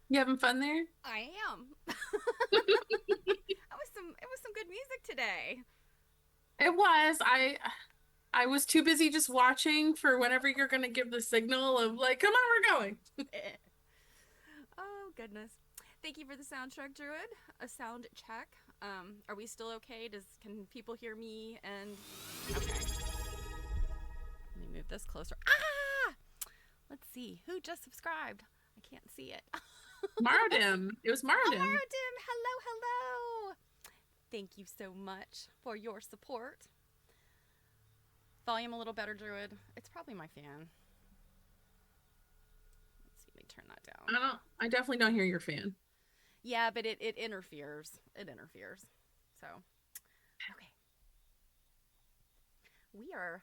You having fun there? I am. It was some good music today. It was. I was too busy just watching for whenever you're gonna give the signal of like, come on, we're going. Oh goodness. Thank you for the soundtrack, Druid. A sound check. Are we still okay? Can people hear me? And okay, let me move this closer. Ah! Let's see who just subscribed. I can't see it. Mardim. It was Mardim. Amarodim, hello, hello. Thank you so much for your support. Volume a little better, Druid. It's probably my fan. Let's see, let me turn that down. I definitely don't hear your fan. Yeah, but it interferes. It interferes. So, okay. We are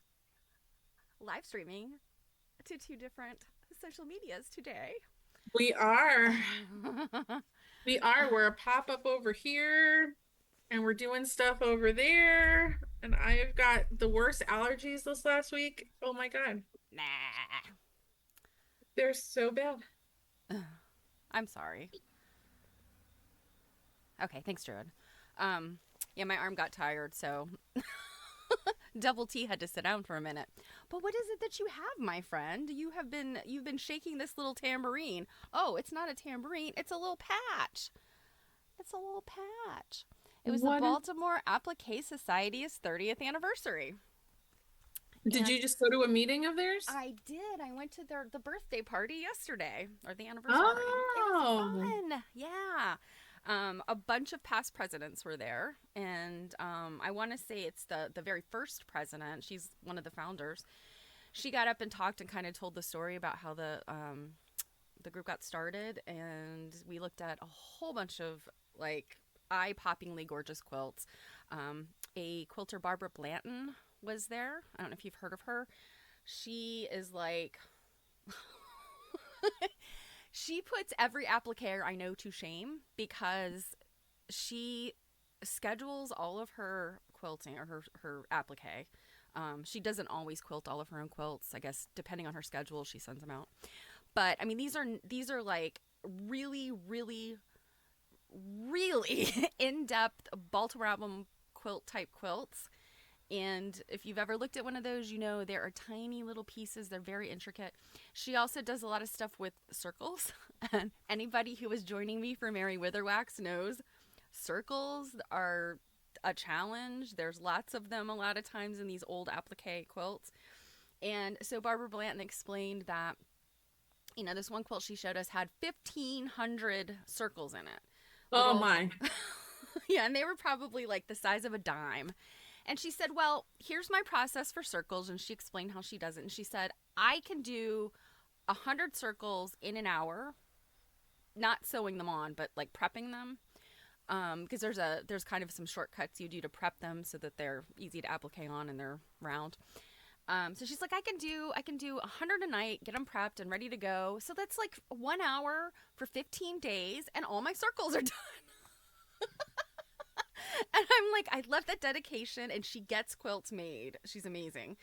live streaming to two different social medias today. We are. We are. We're a pop-up over here and we're doing stuff over there. And I've got the worst allergies this last week. Oh my God. Nah. They're so bad. I'm sorry. Okay, thanks, Druid. Um, yeah, my arm got tired, so Double T had to sit down for a minute. But what is it that you have, my friend? You've been shaking this little tambourine. Oh, it's not a tambourine, it's a little patch. It's a little patch. It was the What is, Baltimore Applique Society's 30th anniversary. did And you just go to a meeting of theirs? I did. I went to the birthday party yesterday, or the anniversary party. It was Oh, fun. Yeah. A bunch of past presidents were there, and I want to say it's the very first president. She's one of the founders. She got up and talked and kind of told the story about how the group got started, and we looked at a whole bunch of like eye-poppingly gorgeous quilts. A quilter, Barbara Blanton, was there. I don't know if you've heard of her. She is like she puts every appliquer I know to shame because she schedules all of her quilting or her applique. She doesn't always quilt all of her own quilts. I guess depending on her schedule, she sends them out. But I mean, these are like really, really, really in depth Baltimore album quilt type quilts. And if you've ever looked at one of those, you know there are tiny little pieces. They're very intricate. She also does a lot of stuff with circles. And anybody who is joining me for Mary Witherwax knows circles are a challenge. There's lots of them a lot of times in these old applique quilts. And so Barbara Blanton explained that, this one quilt she showed us had 1,500 circles in it. oh Little, my. yeah, and they were probably like the size of a dime. And she said, well, here's my process for circles. And she explained how she does it. And she said, I can do 100 circles in an hour, not sewing them on, but like prepping them. Because there's kind of some shortcuts you do to prep them so that they're easy to applique on and they're round. So she's like, I can do 100 a night, get them prepped and ready to go. So that's like 1 hour for 15 days, and all my circles are done. And I'm like, I love that dedication, and she gets quilts made. She's amazing.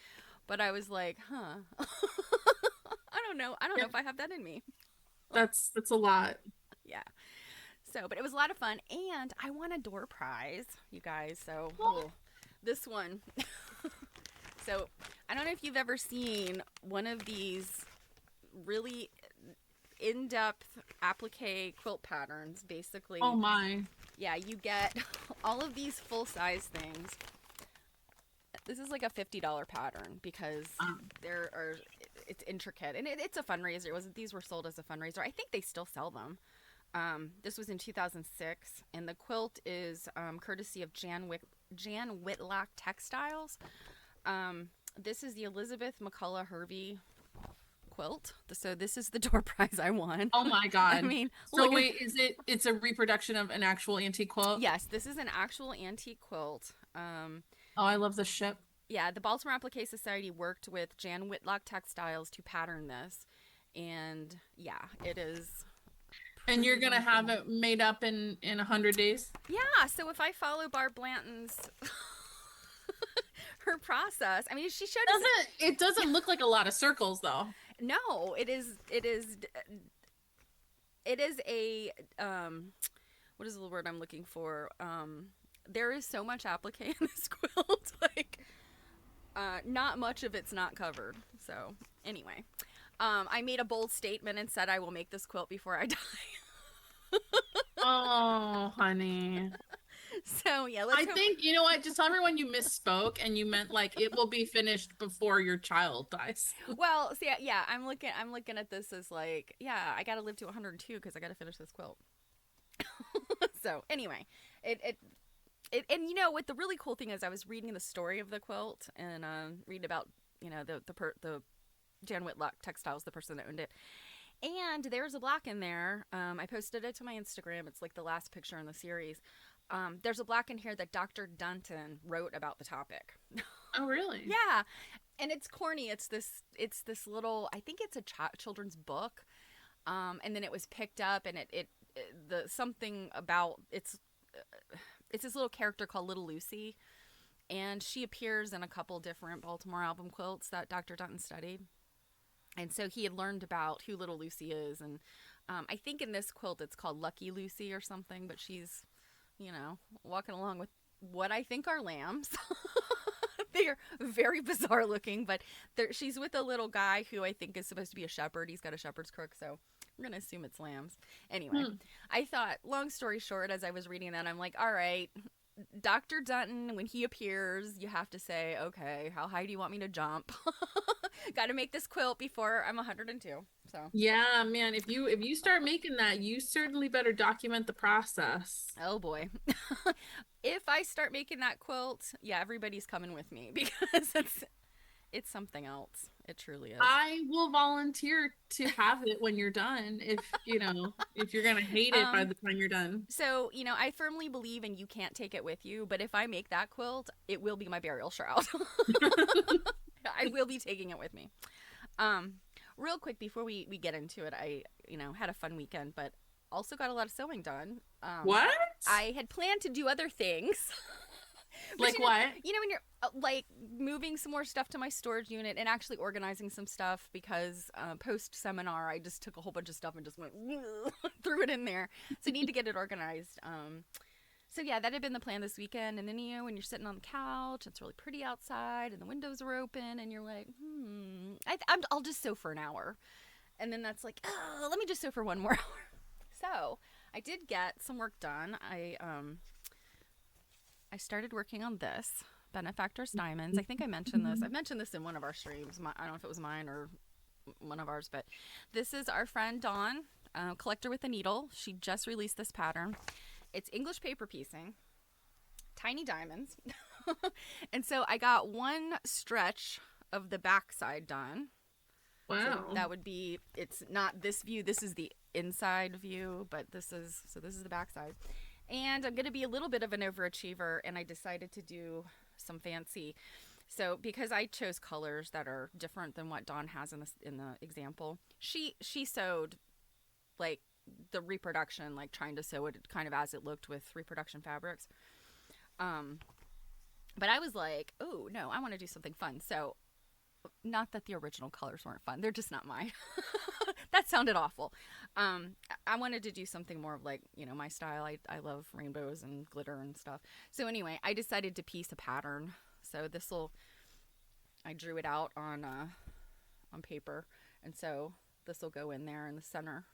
But I was like, huh. I don't know. I don't know if I have that in me. That's a lot. Yeah. So, but it was a lot of fun, and I won a door prize, you guys. So, Oh, this one. So, I don't know if you've ever seen one of these really in-depth applique quilt patterns. oh Basically, my. yeah, you get all of these full-size things. This is like a $50 pattern because Um, there are it's intricate, and it's a fundraiser. It was These were sold as a fundraiser. I think they still sell them. This was in 2006, and the quilt is courtesy of Jan Whitlock Textiles. This is the Elizabeth McCullough Hervey quilt. So this is the door prize I won. oh my I God. mean, So look at wait, it's a reproduction of an actual antique quilt? yes, this is an actual antique quilt. Oh, I love the ship. Yeah, the Baltimore Applique Society worked with Jan Whitlock Textiles to pattern this, and yeah, it is And you're pretty gonna darn have cool. it made up in 100 days? Yeah, so if I follow Barb Blanton's her process, I mean, she showed us. It doesn't look like a lot of circles though. No, it is it is a what is the word I'm looking for? There is so much applique in this quilt, like not much of it's not covered. So anyway, I made a bold statement and said I will make this quilt before I die. Oh, honey. So yeah, let's I hope. think, you know what? Just tell everyone you misspoke and you meant like it will be finished before your child dies. Well, see, yeah, I'm looking at this as like, yeah, I got to live to 102 because I got to finish this quilt. So anyway, and you know what the really cool thing is, I was reading the story of the quilt and reading about the Jan Whitlock Textiles, the person that owned it. And there's a block in there. I posted it to my Instagram. It's like the last picture in the series. There's a block in here that Dr. Dunton wrote about the topic. Oh, really? Yeah, and it's corny. It's this little. I think it's a children's book. And then it was picked up, and it the something about it's this little character called Little Lucy, and she appears in a couple different Baltimore album quilts that Dr. Dunton studied. And so he had learned about who Little Lucy is, and I think in this quilt it's called Lucky Lucy or something, but she's, walking along with what I think are lambs. They are very bizarre looking, but she's with a little guy who I think is supposed to be a shepherd. He's got a shepherd's crook, so I'm going to assume it's lambs. Anyway, Hmm. I thought, long story short, as I was reading that, I'm like, all right, Dr. Dunton, when he appears, you have to say, okay, how high do you want me to jump? Got to make this quilt before I'm 102. So, Yeah, man, if you start making that, you certainly better document the process. oh boy. If I start making that quilt, yeah, everybody's coming with me because it's something else. It truly is. I will volunteer to have it when you're done if you're gonna hate it by Um, the time you're done. so, I firmly believe in you can't take it with you, but if I make that quilt, it will be my burial shroud. I will be taking it with me. Um, Real quick before we get into it, I, had a fun weekend, but also got a lot of sewing done. What? I had planned to do other things. But Like what? when you're like moving some more stuff to my storage unit and actually organizing some stuff because post seminar I just took a whole bunch of stuff and just went threw it in there. So I need to get it organized. So yeah, that had been the plan this weekend. And then when you're sitting on the couch, it's really pretty outside, and the windows are open, and you're like, I'll just sew for an hour, and then that's like, oh, let me just sew for one more hour. So I did get some work done. I started working on this Benefactors Diamonds. I think I mentioned this. I mentioned this in one of our streams. I don't know if it was mine or one of ours, but this is our friend Dawn, collector with a needle. She just released this pattern. It's English paper piecing, tiny diamonds, and so I got one stretch of the backside done. So Wow. that would be. It's not this view. This is the inside view, but this is the backside. And I'm going to be a little bit of an overachiever, and I decided to do some fancy. So because I chose colors that are different than what Dawn has in the example, she sewed like the reproduction, like trying to sew it kind of as it looked with reproduction fabrics. Um, but I was like, oh no, I want to do something fun. So not that the original colors weren't fun, they're just not mine. That sounded awful. I wanted to do something more of like, my style. I love rainbows and glitter and stuff. So anyway, I decided to piece a pattern. So I drew it out on paper, and so this will go in there in the center,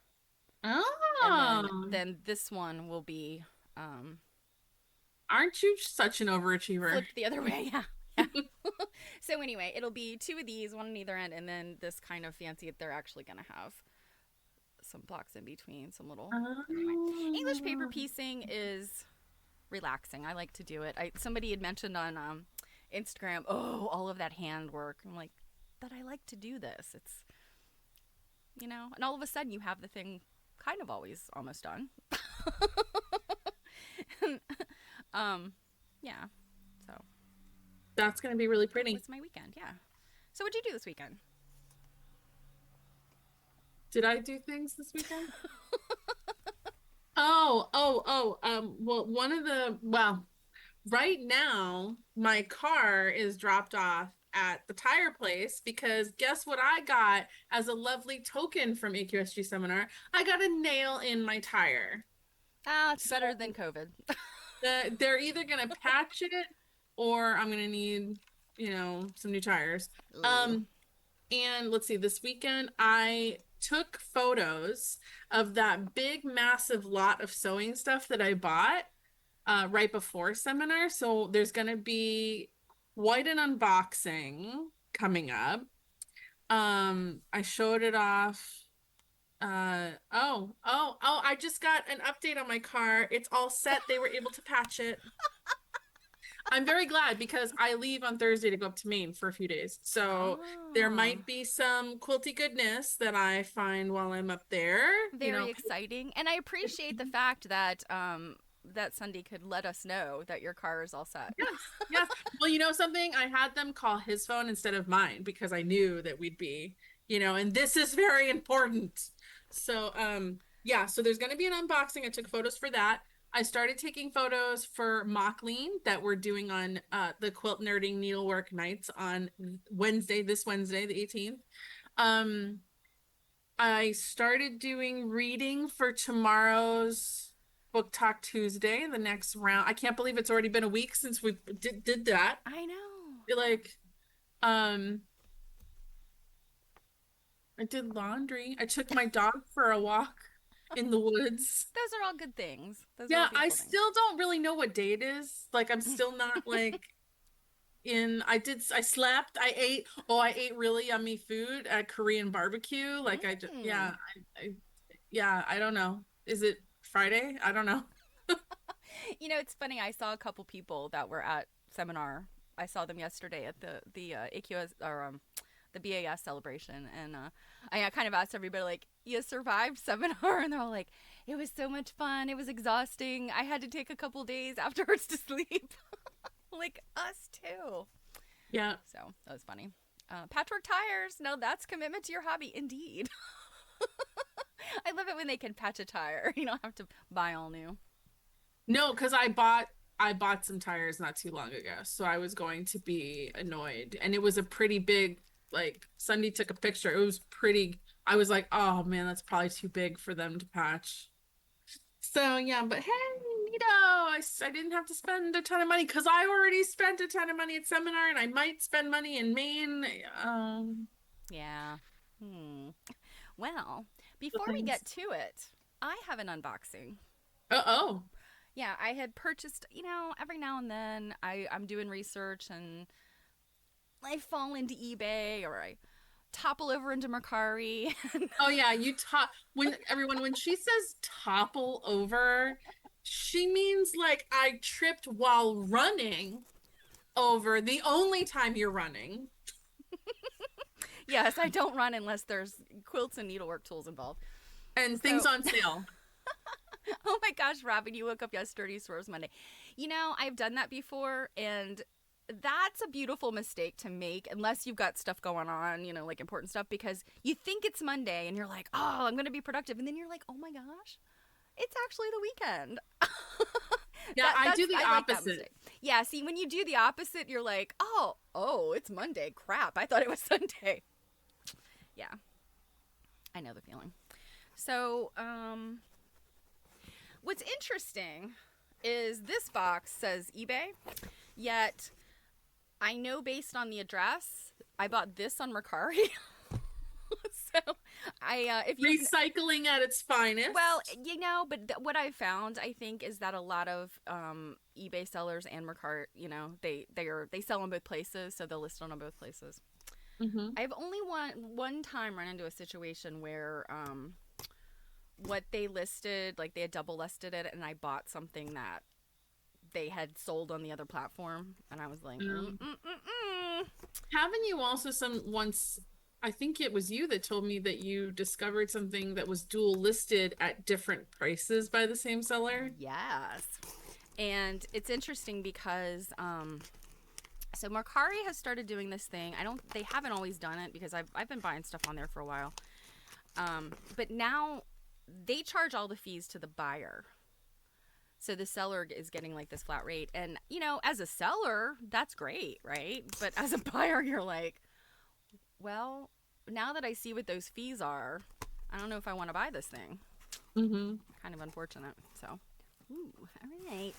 and Oh, then this one will be aren't you such an overachiever? flipped the other way. Yeah. Yeah. So anyway, it'll be two of these, one on either end, and then this kind of fancy. They're actually gonna have some blocks in between, some little. Anyway, English paper Oh. piecing is relaxing. I like to do it. Somebody had mentioned on Instagram, oh, all of that handwork. I'm like, but I like to do this. It's and all of a sudden you have the thing kind of always almost done. Yeah. So That's gonna be really that pretty. was my weekend. Yeah. So what'd you do this weekend? Did I do things this weekend? Oh. Well, right now, my car is dropped off at the tire place because guess what I got as a lovely token from AQSG seminar? I got a nail in my tire. Ah, it's So better than COVID. they're either gonna patch it or I'm gonna need, some new tires. Ugh. Um, and let's see, this weekend I took photos of that big, massive lot of sewing stuff that I bought right before seminar. So there's going to be quite an unboxing coming up. I showed it off. I just got an update on my car. It's all set. They were able to patch it. I'm very glad because I leave on Thursday to go up to Maine for a few days. So there Oh, might be some quilty goodness that I find while I'm up there. very exciting. And I appreciate the fact that that Sunday could let us know that your car is all set. Yes, yes. Well, you know something? I had them call his phone instead of mine because I knew that we'd be, and this is very important. So, yeah, so there's going to be an unboxing. I took photos for that. I started taking photos for mock lean that we're doing on the quilt nerding needlework nights on this Wednesday, the 18th. Um, I started doing reading for tomorrow's Book Talk Tuesday, the next round. I can't believe it's already been a week since we did that. I know. Like, um, I did laundry. I took my dog for a walk in the woods. Those are all good things. Those are all Yeah, I beautiful things. still don't really know what day it is. Like, I'm still not like I slept, I ate really yummy food at Korean barbecue. Like, Mm. yeah, I don't know. Is it Friday? I don't know. It's funny. I saw a couple people that were at seminar. I saw them yesterday at the AQS or the BAS celebration, and I kind of asked everybody like, "You survived seminar?" And they're all like, "It was so much fun. It was exhausting. I had to take a couple days afterwards to sleep." Like us too. Yeah. So that was funny. Patchwork tires. No, that's commitment to your hobby, indeed. I love it when they can patch a tire. You don't have to buy all new. No, because I bought some tires not too long ago, so I was going to be annoyed. And it was a pretty big, like Sunday took a picture. It was pretty, I was like, oh man, that's probably too big for them to patch. So yeah, but hey, I didn't have to spend a ton of money because I already spent a ton of money at seminar and I might spend money in Maine. Yeah. Hmm. Well, The before we things. get to it, I have an unboxing. Oh. Yeah, I had purchased, every now and then I'm doing research and I fall into eBay or I topple over into Mercari. Oh yeah, when she says topple over, she means like I tripped while running over the only time you're running Yes, I don't run unless there's quilts and needlework tools involved. and things So, on sale. oh my gosh, Robin, you woke up yesterday, so it was Monday. I've done that before, and that's a beautiful mistake to make unless you've got stuff going on, like important stuff, because you think it's Monday and you're like, oh, I'm going to be productive. And then you're like, oh my gosh, it's actually the weekend. Yeah, I do the I like that opposite. mistake. Yeah, see, when you do the opposite, you're like, oh, it's Monday. Crap, I thought it was Sunday. Yeah, I know the feeling. So, what's interesting is this box says eBay, yet I know based on the address, I bought this on Mercari. So, if you've Recycling at its well, finest. but what I found, I think, is that a lot of eBay sellers and Mercari, they sell on both places, so they'll list on both places. Hmm. I've only one time run into a situation where what they listed, like they had double listed it, and I bought something that they had sold on the other platform, and I was like, Haven't you also some once? I think it was you that told me that you discovered something that was dual listed at different prices by the same seller. yes. And it's interesting because so Mercari has started doing this thing. They haven't always done it because I've been buying stuff on there for a while. But now they charge all the fees to the buyer. So the seller is getting like this flat rate. And, you know, as a seller, that's great, right? But as a buyer, you're like, well, now that I see what those fees are, I don't know if I want to buy this thing. Mm-hmm. Kind of unfortunate. So, ooh, all right.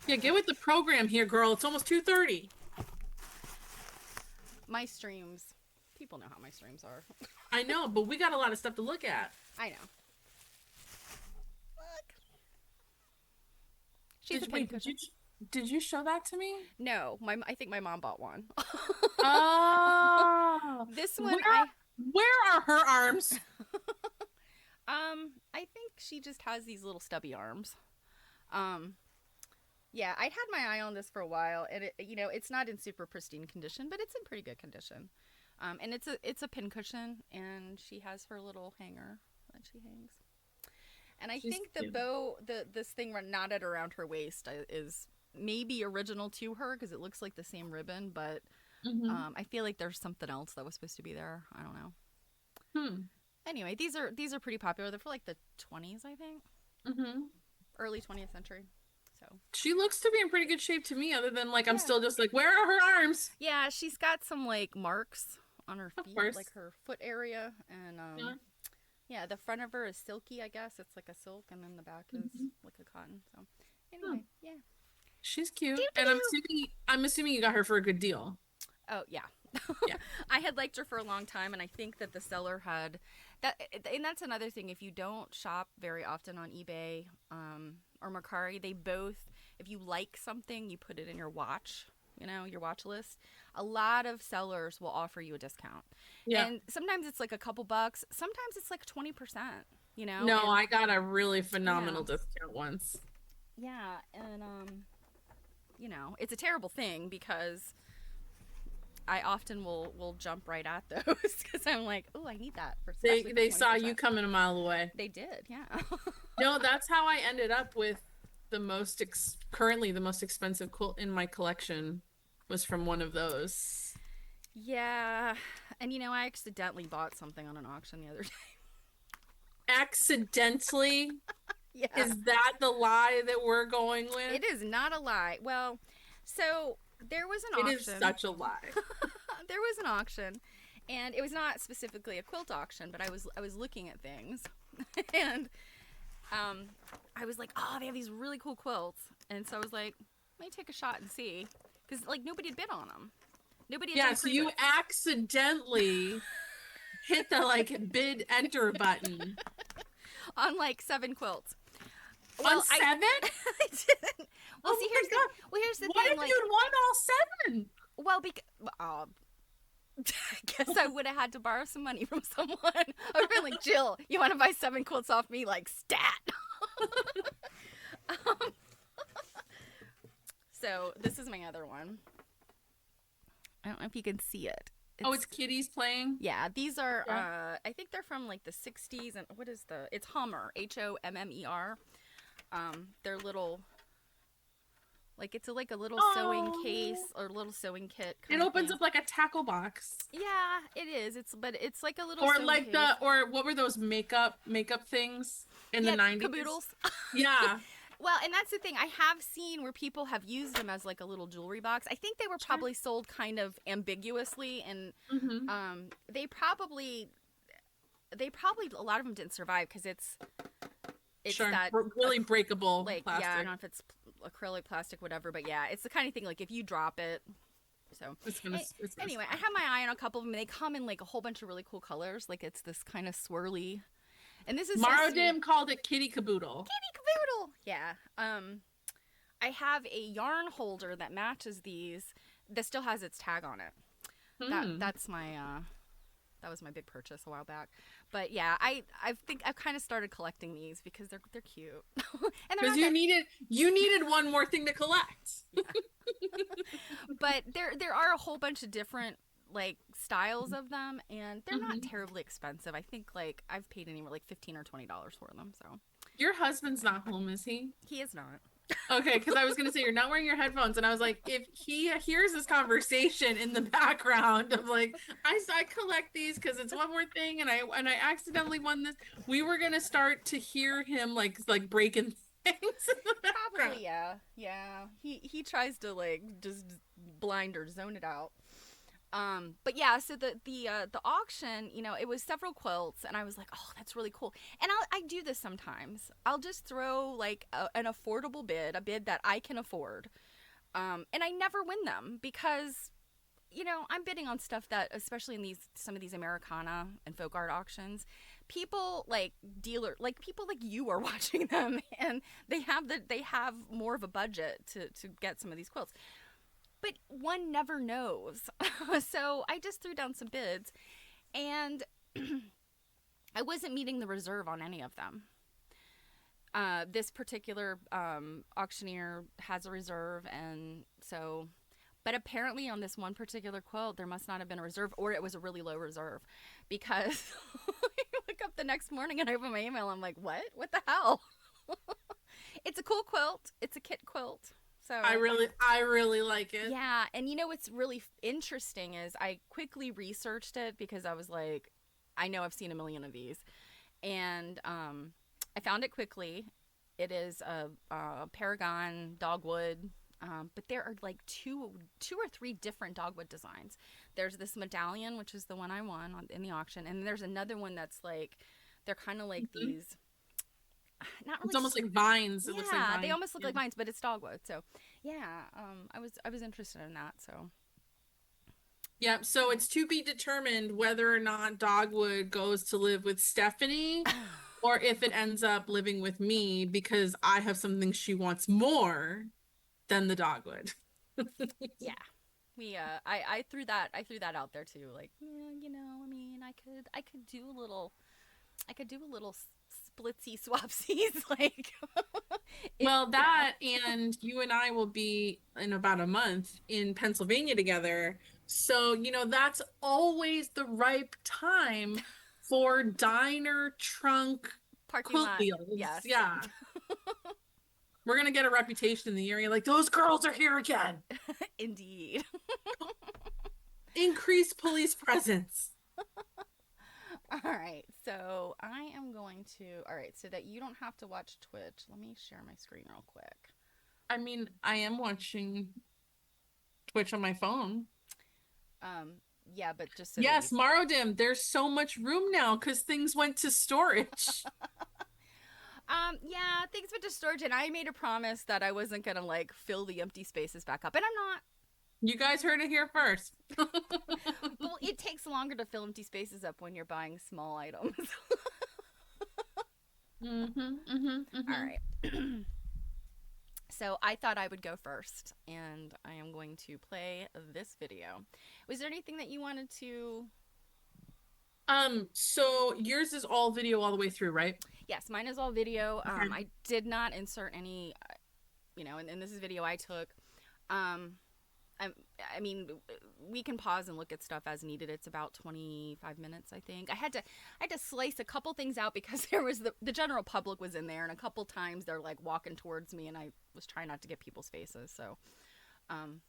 Yeah, get with the program here, girl. It's almost 2:30. My streams. People know how my streams are. I know, but we got a lot of stuff to look at. I know. Look. She's a Wait, pincushion. did you show that to me? No, I think my mom bought one. Oh, This one, where are her arms? I think she just has these little stubby arms. Yeah, I had my eye on this for a while, and it's not in super pristine condition, but it's in pretty good condition. And it's a pincushion, and she has her little hanger that she hangs. And I think the bow, this thing knotted around her waist is maybe original to her because it looks like the same ribbon, but I feel like there's something else that was supposed to be there. I don't know. Anyway, these are pretty popular. They're for like the 20s, I think. Early 20th century. So she looks to be in pretty good shape to me, other than like I'm still just like, where are her arms? Yeah, she's got some like marks on her feet, like her foot area, and yeah, the front of her is silky, I guess. It's like a silk, and then the back is like a cotton. So anyway, yeah. She's cute. And I'm assuming you got her for a good deal. Oh, yeah. Yeah. I had liked her for a long time, and I think that the seller had that, and that's another thing. If you don't shop very often on eBay or Mercari, they both, if you like something, you put it in your watch, your watch list. A lot of sellers will offer you a discount. Yeah. And sometimes it's like a couple bucks. Sometimes it's like 20%, No, I got a really phenomenal discount once. Yeah, and it's a terrible thing because I often will jump right at those because I'm like, oh, I need that. They saw you coming a mile away. They did, yeah. No, that's how I ended up with currently the most expensive quilt in my collection was from one of those. Yeah, and I accidentally bought something on an auction the other day. Accidentally? Yeah. Is that the lie that we're going with? It is not a lie. Well, so there was an auction. It is such a lie. There was an auction, and it was not specifically a quilt auction, but I was looking at things, and I was like, oh, they have these really cool quilts, and so I was like, let me take a shot and see, because like nobody had bid on them. Nobody had done so you accidentally hit the like bid enter button on like 7 quilts. Well, on 7? I didn't. Well, see, here's the thing. What if like, you'd won all 7? Well, I guess I would have had to borrow some money from someone. I would have been like, Jill, you want to buy 7 quilts off me? Like, stat. So this is my other one. I don't know if you can see it. It's kitties playing? Yeah, these are, I think they're from like the 60s. And what is it's Hummer, Hommer. They're little, like it's like a little sewing case or little sewing kit. It opens up like a tackle box. Yeah, it is. But it's like a little or like case. Or what were those makeup things in the 90s? Caboodles. Yeah. Well, and that's the thing. I have seen where people have used them as like a little jewelry box. I think they were probably sold kind of ambiguously, and they probably a lot of them didn't survive because it's that really breakable like plastic. Yeah, I don't know if it's acrylic, plastic, whatever, but yeah, it's the kind of thing like if you drop it. So anyway, I have my eye on a couple of them. And they come in like a whole bunch of really cool colors. Like it's this kind of swirly. And this is Marodim called it Kitty Caboodle. Kitty Caboodle. Yeah. I have a yarn holder that matches these that still has its tag on it. That's my that was my big purchase a while back. But yeah, I think I've kind of started collecting these because they're cute. And because you needed one more thing to collect. Yeah. But there are a whole bunch of different like styles of them, and they're not terribly expensive. I think like I've paid anywhere like $15 or $20 for them. So your husband's not home, is he? He is not. Okay, because I was gonna say you're not wearing your headphones, and I was like, if he hears this conversation in the background of like, I collect these because it's one more thing, and I accidentally won this. We were gonna start to hear him like breaking hangs in the background. Probably, yeah. Yeah. He tries to like just blind or zone it out. But yeah, so the auction, it was several quilts, and I was like, oh, that's really cool. And I do this sometimes. I'll just throw like an affordable bid, a bid that I can afford, and I never win them because I'm bidding on stuff that, especially in some of these Americana and folk art auctions, people like people like you are watching them, and they have more of a budget to get some of these quilts, but one never knows. So I just threw down some bids, and I wasn't meeting the reserve on any of them. This particular auctioneer has a reserve, and so. But apparently, on this one particular quilt, there must not have been a reserve, or it was a really low reserve, because I wake up the next morning and I open my email. I'm like, what? What the hell? It's a cool quilt. It's a kit quilt. So I really like it. yeah, and what's really interesting is I quickly researched it because I was like, I know I've seen a million of these, and I found it quickly. It is a Paragon dogwood, but there are like two or three different dogwood designs. There's this medallion, which is the one I won in the auction, and there's another one that's like they're kind of like Mhm. these, not It's really. almost like vines. It looks like Yeah, they vines. almost look Yeah. like vines, but it's dogwood. So yeah, I was interested in that. So Yep. So it's to be determined whether or not Dogwood goes to live with Stephanie or if it ends up living with me because I have something she wants more than the Dogwood. yeah, I threw that out there too. Like, yeah, I mean, I could do a little, splitsy swapsies, like if Well, that and you and I will be in about a month in Pennsylvania together. So, that's always the ripe time for diner trunk parking quilt lot. deals. Yes, Yeah. We're gonna get a reputation in the area like those girls are here again. indeed. Increase police presence. All right, so I am going to. All right, so that you don't have to watch Twitch. Let me share my screen real quick. I mean, I am watching Twitch on my phone. Um, yeah, but just so that you. Yes, Marodim, there's so much room now because things went to storage. Yeah, things went to storage, and I made a promise that I wasn't gonna like fill the empty spaces back up, and I'm not. You guys heard it here first. Well, it takes longer to fill empty spaces up when you're buying small items. All Mm-hmm. right. So I thought I would go first, and I am going to play this video. Was there anything that you wanted to? So yours is all video all the way through, right? Yes, mine is all video. Okay. I did not insert any, and this is video I took. Um, I, I mean, we can pause and look at stuff as needed. It's about 25 minutes, I think. I had to slice a couple things out because there was the general public was in there, and a couple times they're like walking towards me, and I was trying not to get people's faces. So, um,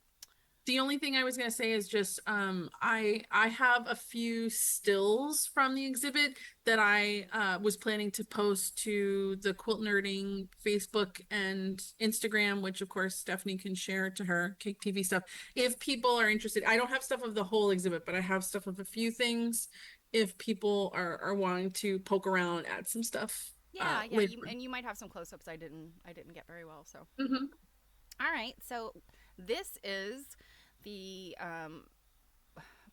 The only thing I was gonna say is just I have a few stills from the exhibit that I was planning to post to the Quilt Nerding Facebook and Instagram, which of course Stephanie can share to her Cake TV stuff if people are interested. I don't have stuff of the whole exhibit, but I have stuff of a few things if people are wanting to poke around, add some stuff yeah, yeah, later. and you might have some close-ups I didn't get very well. So, Mhm. all right. So this is the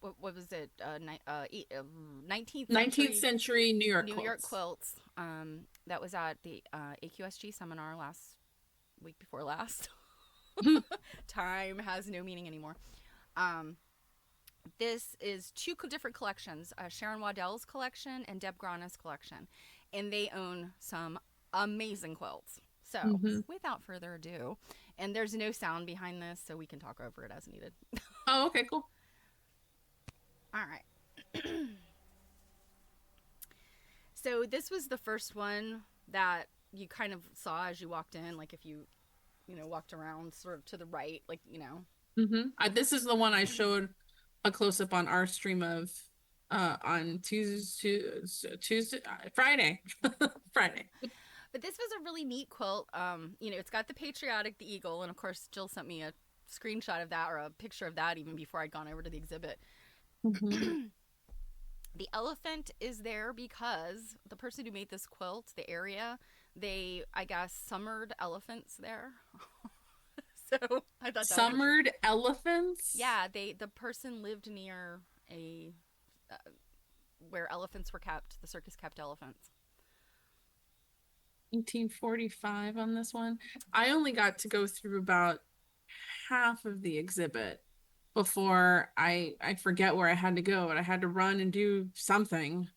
what was it? 19th 19th century century New York New York quilts. quilts. That was at the AQSG seminar last week before last. Time has no meaning anymore. Um, this is two different collections: Sharon Waddell's collection and Deb Grana's collection, and they own some amazing quilts. So, Mhm. without further ado, and there's no sound behind this, so we can talk over it as needed. Oh, okay, cool. All right. So this was the first one that you kind of saw as you walked in, like if you walked around sort of to the right, like. This is the one I showed a close up on our stream of on Tuesday, Friday. Friday. But this was a really neat quilt. It's got the patriotic, the eagle, and of course Jill sent me a screenshot of that or a picture of that even before I'd gone over to the exhibit. Hmm. The elephant is there because the person who made this quilt, the area, they, I guess, summered elephants there. So I thought that was interesting. Summered elephants, Yeah, the person lived near a where elephants were kept. The circus kept elephants. 1845 on this one. I only got to go through about half of the exhibit before I forget where I had to go, and I had to run and do something,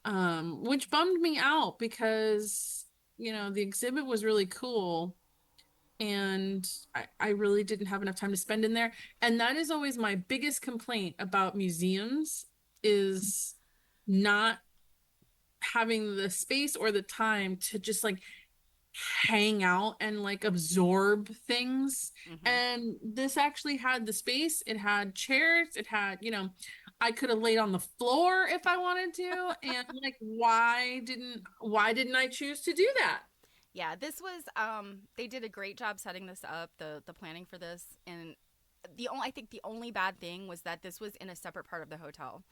which bummed me out because the exhibit was really cool, and I really didn't have enough time to spend in there. And that is always my biggest complaint about museums is not having the space or the time to just like hang out and like absorb things. Mm-hmm. And this actually had the space, it had chairs, it had, I could have laid on the floor if I wanted to. And like, why didn't I choose to do that? Yeah, this was they did a great job setting this up, the planning for this, and I think the only bad thing was that this was in a separate part of the hotel.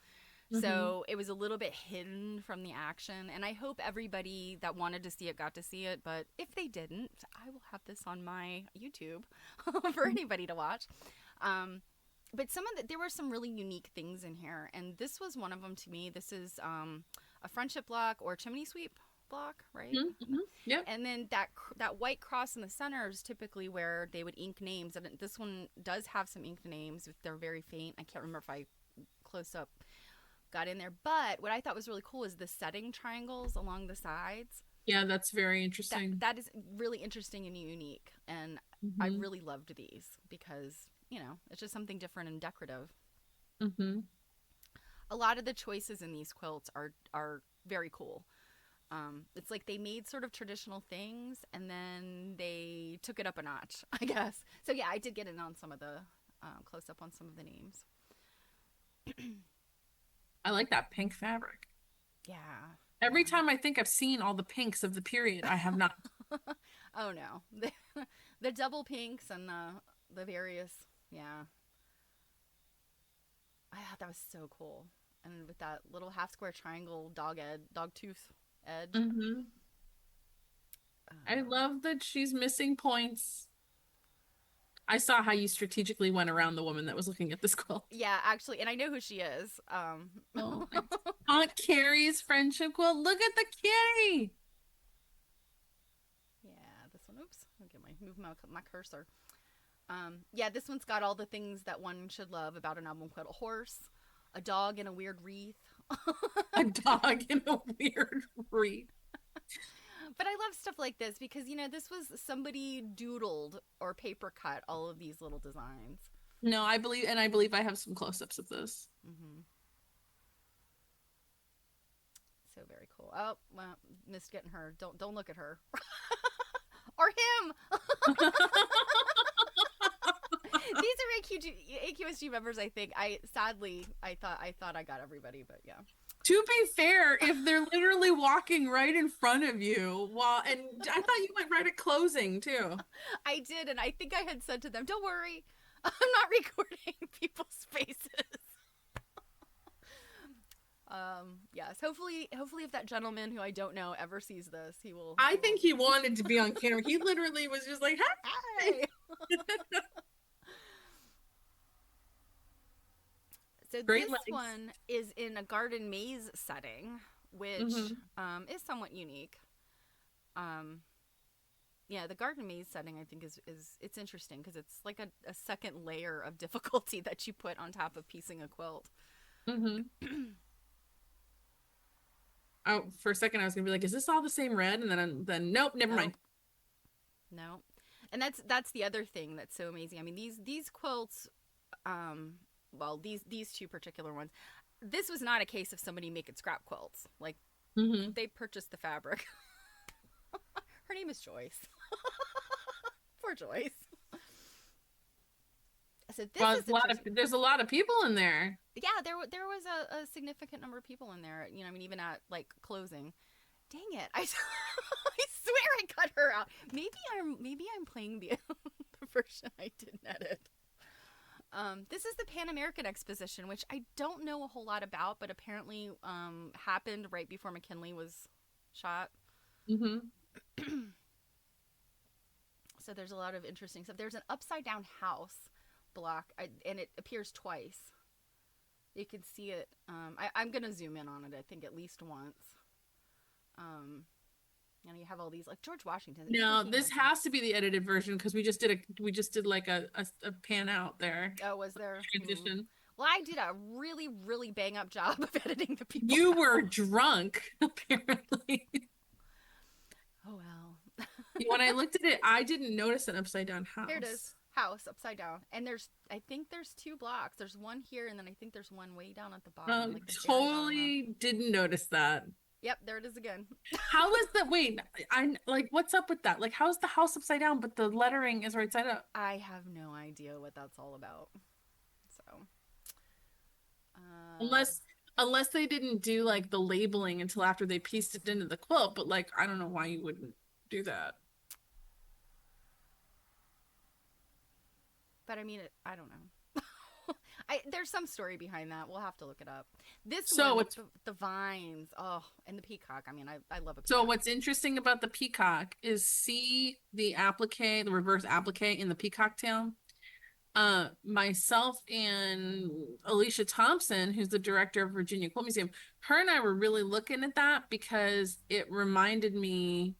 Hmm. So it was a little bit hidden from the action, and I hope everybody that wanted to see it got to see it, but if they didn't, I will have this on my YouTube for anybody to watch. Um but there were some really unique things in here, and this was one of them to me. This is a friendship block or chimney sweep block, right? Hmm. Yep. And then that white cross in the center is typically where they would ink names. And this one does have some ink names. They're very faint. I can't remember if I close up got in there. But what I thought was really cool is the setting triangles along the sides. Yeah, that's very That interesting. that is really interesting and unique. And I Hmm. really loved these because it's just something different and decorative. Hmm. A lot of the choices in these quilts are very cool. It's like they made sort of traditional things and then they took it up a notch, I guess. So yeah, I did get in on some of the close up on some of the names. I like that pink fabric. Yeah, Every yeah. time I think I've seen all the pinks of the period, I have not. Oh no, the double pinks and the various, yeah. I thought that was so cool, and with that little half square triangle dog tooth edge. Hmm. I Um, love that she's missing points. I saw how you strategically went around the woman that was looking at this quilt. yeah, actually, and I know who she is. Oh, it's Aunt Carrie's friendship quilt. Look at the kitty. Yeah, this one. Oops, I'll get my cursor. Yeah, this one's got all the things that one should love about an album quilt: a horse, a dog in a weird wreath. A dog in a weird wreath. But I love stuff like this because this was somebody doodled or paper cut all of these little designs. No, I believe I have some close-ups of this. Mm-hmm. So very cool. Oh, well, missed getting her. Don't look at her or him. These are AQSG members. I think. I thought I got everybody, but yeah. To be fair, if they're literally walking right in front of you and I thought you went right at closing too. I did, and I think I had said to them, "Don't worry, I'm not recording people's faces." Yes. Hopefully, if that gentleman who I don't know ever sees this, he will. I He will. think he wanted to be on camera. He literally was just like, "Hi." Hey. So Great this legs. one is in a garden maze setting, which Hmm. is somewhat unique. Um, yeah, the garden maze setting I think is it's interesting because it's like a second layer of difficulty that you put on top of piecing a quilt. Hmm. Oh, for a second I was gonna be like, is this all the same red? And then nope, never mind. Nope, no, and that's the other thing that's so amazing. I mean, these quilts, well, these two particular ones, this was not a case of somebody making scrap quilts. Like Hmm. they purchased the fabric. Her name is Joyce. Poor Joyce. So this Well, is interesting. there's a lot of people in there. Yeah, there was a significant number of people in there. I mean, even at like closing. Dang it! I swear I cut her out. Maybe I'm playing the the version I didn't edit. This is the Pan American Exposition, which I don't know a whole lot about, but apparently happened right before McKinley was shot. Mm-hmm. So there's a lot of interesting stuff. There's an upside down house block, and it appears twice. You can see it. I'm gonna zoom in on it. I think at least once. And you have all these like George Washington. Even No, he this has them. has to be the edited version because we just did like a pan out there Oh, was there? transition. Well, I did a really, really bang up job of editing the people You were out. drunk, apparently. Oh well. When I looked at it, I didn't notice an upside down Here it is. house. House upside down. And I think there's two blocks. There's one here, and then I think there's one way down at the bottom, like the very bottom row. Totally didn't notice that. Yep, there it is again. How is that? Wait, I like what's up with that? Like, how's the house upside down, but the lettering is right side up? I have no idea what that's all about. So, uh, Unless unless they didn't do like the labeling until after they pieced it into the quilt, but like I don't know why you wouldn't do that. but I mean, I don't know. There's some story behind that. We'll have to look it up. This So one with what's the vines, oh, and the peacock. I mean, I love a so peacock. what's interesting about the peacock is see the applique, the reverse applique in the peacock tail. Myself and Alicia Thompson, who's the director of Virginia Quilt Museum, her and I were really looking at that because it reminded me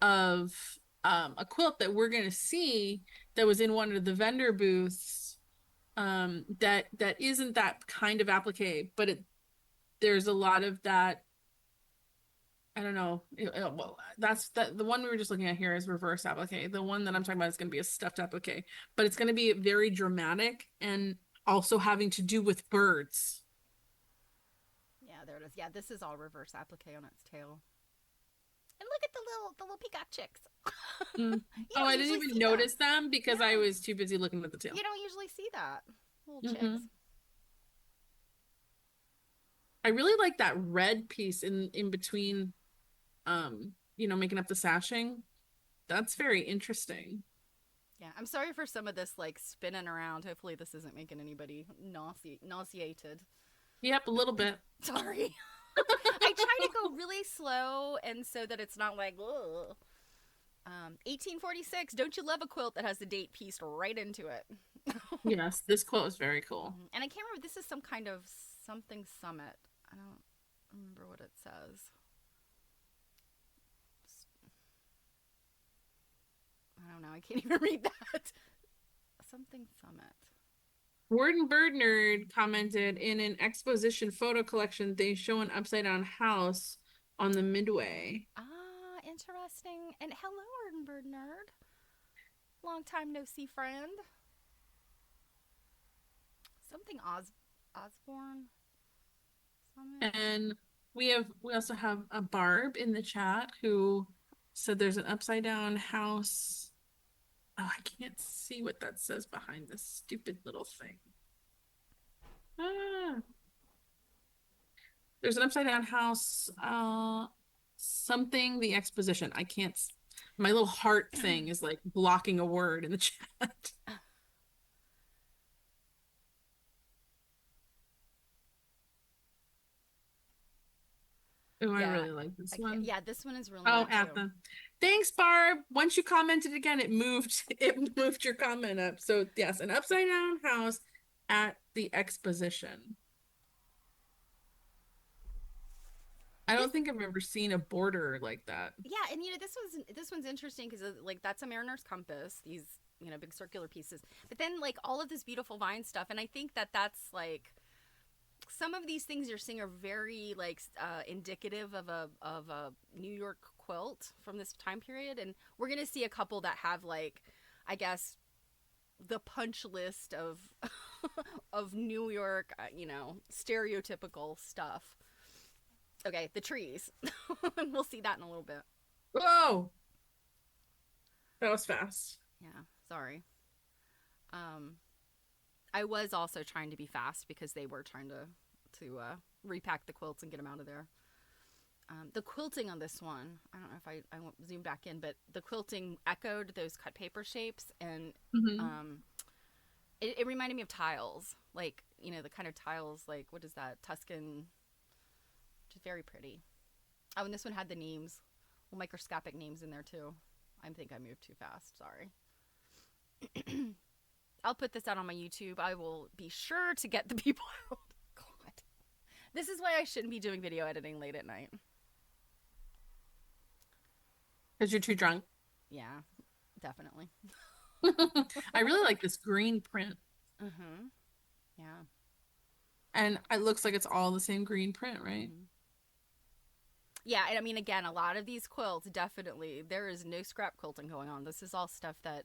of a quilt that we're going to see that was in one of the vendor booths that isn't that kind of applique, but there's a lot of that. I don't know. Well, the one we were just looking at here is reverse applique. The one that I'm talking about is going to be a stuffed applique, but it's going to be very dramatic and also having to do with birds. Yeah, there it is. Yeah, this is all reverse applique on its tail. And look at the little peacock chicks. Mm. You Oh, don't I didn't usually even see them. notice them because I Yeah, was too busy looking at the tail. you don't usually see that. Little chicks. Hmm. I really like that red piece in between, making up the sashing. That's very interesting. Yeah, I'm sorry for some of this like spinning around. Hopefully, this isn't making anybody nauseated. Yep, a little bit. Sorry. I try to go really slow and so that it's not like, ugh. 1846. Don't you love a quilt that has the date pieced right into it? Yes, this quote is very cool. And I can't remember. This is some kind of something summit. I don't remember what it says. I don't know. I can't even read that. Something summit. Word and Bird Nerd commented in an exposition photo collection, they show an upside down house on the midway. Ah, interesting. And hello, Erdenbird nerd. Long time no see, friend. Something Osborne summit. And we also have a Barb in the chat who said there's an upside down house. Oh, I can't see what that says behind this stupid little thing. Ah. There's an upside down house, something the exposition. I can't, my little heart thing is like blocking a word in the chat. Oh, I Yeah, really like this one. yeah, this one is really Oh, neat too. Atha. Thanks, Barb. Once you commented again, it moved your comment up. So yes, an upside down house at the exposition. I This, don't think I've ever seen a border like that. yeah, and this one's interesting because like that's a mariner's compass. These big circular pieces, but then like all of this beautiful vine stuff, and I think that's like some of these things you're seeing are very like indicative of a New York quilt from this time period, and we're gonna see a couple that have like, I guess, the punch list of of New York, stereotypical stuff. Okay, the trees. We'll see that in a little bit. Whoa, that was fast. Yeah, sorry. Um, I was also trying to be fast because they were trying to repack the quilts and get them out of there. The quilting on this one, I don't know if I won't zoom back in, but the quilting echoed those cut paper shapes, and Hmm. um, it reminded me of tiles, like, the kind of tiles, like, what is that, Tuscan, just very pretty. Oh, and this one had the names, well, microscopic names in there too. I think I moved too fast, sorry. I'll put this out on my YouTube. I will be sure to get the people out. God. This is why I shouldn't be doing video editing late at night. Because you're too drunk. Yeah, definitely. I really like this green print. Mm-hmm. Yeah. And it looks like it's all the same green print, right? Mm-hmm. Yeah, and I mean, again, a lot of these quilts, definitely, there is no scrap quilting going on. This is all stuff that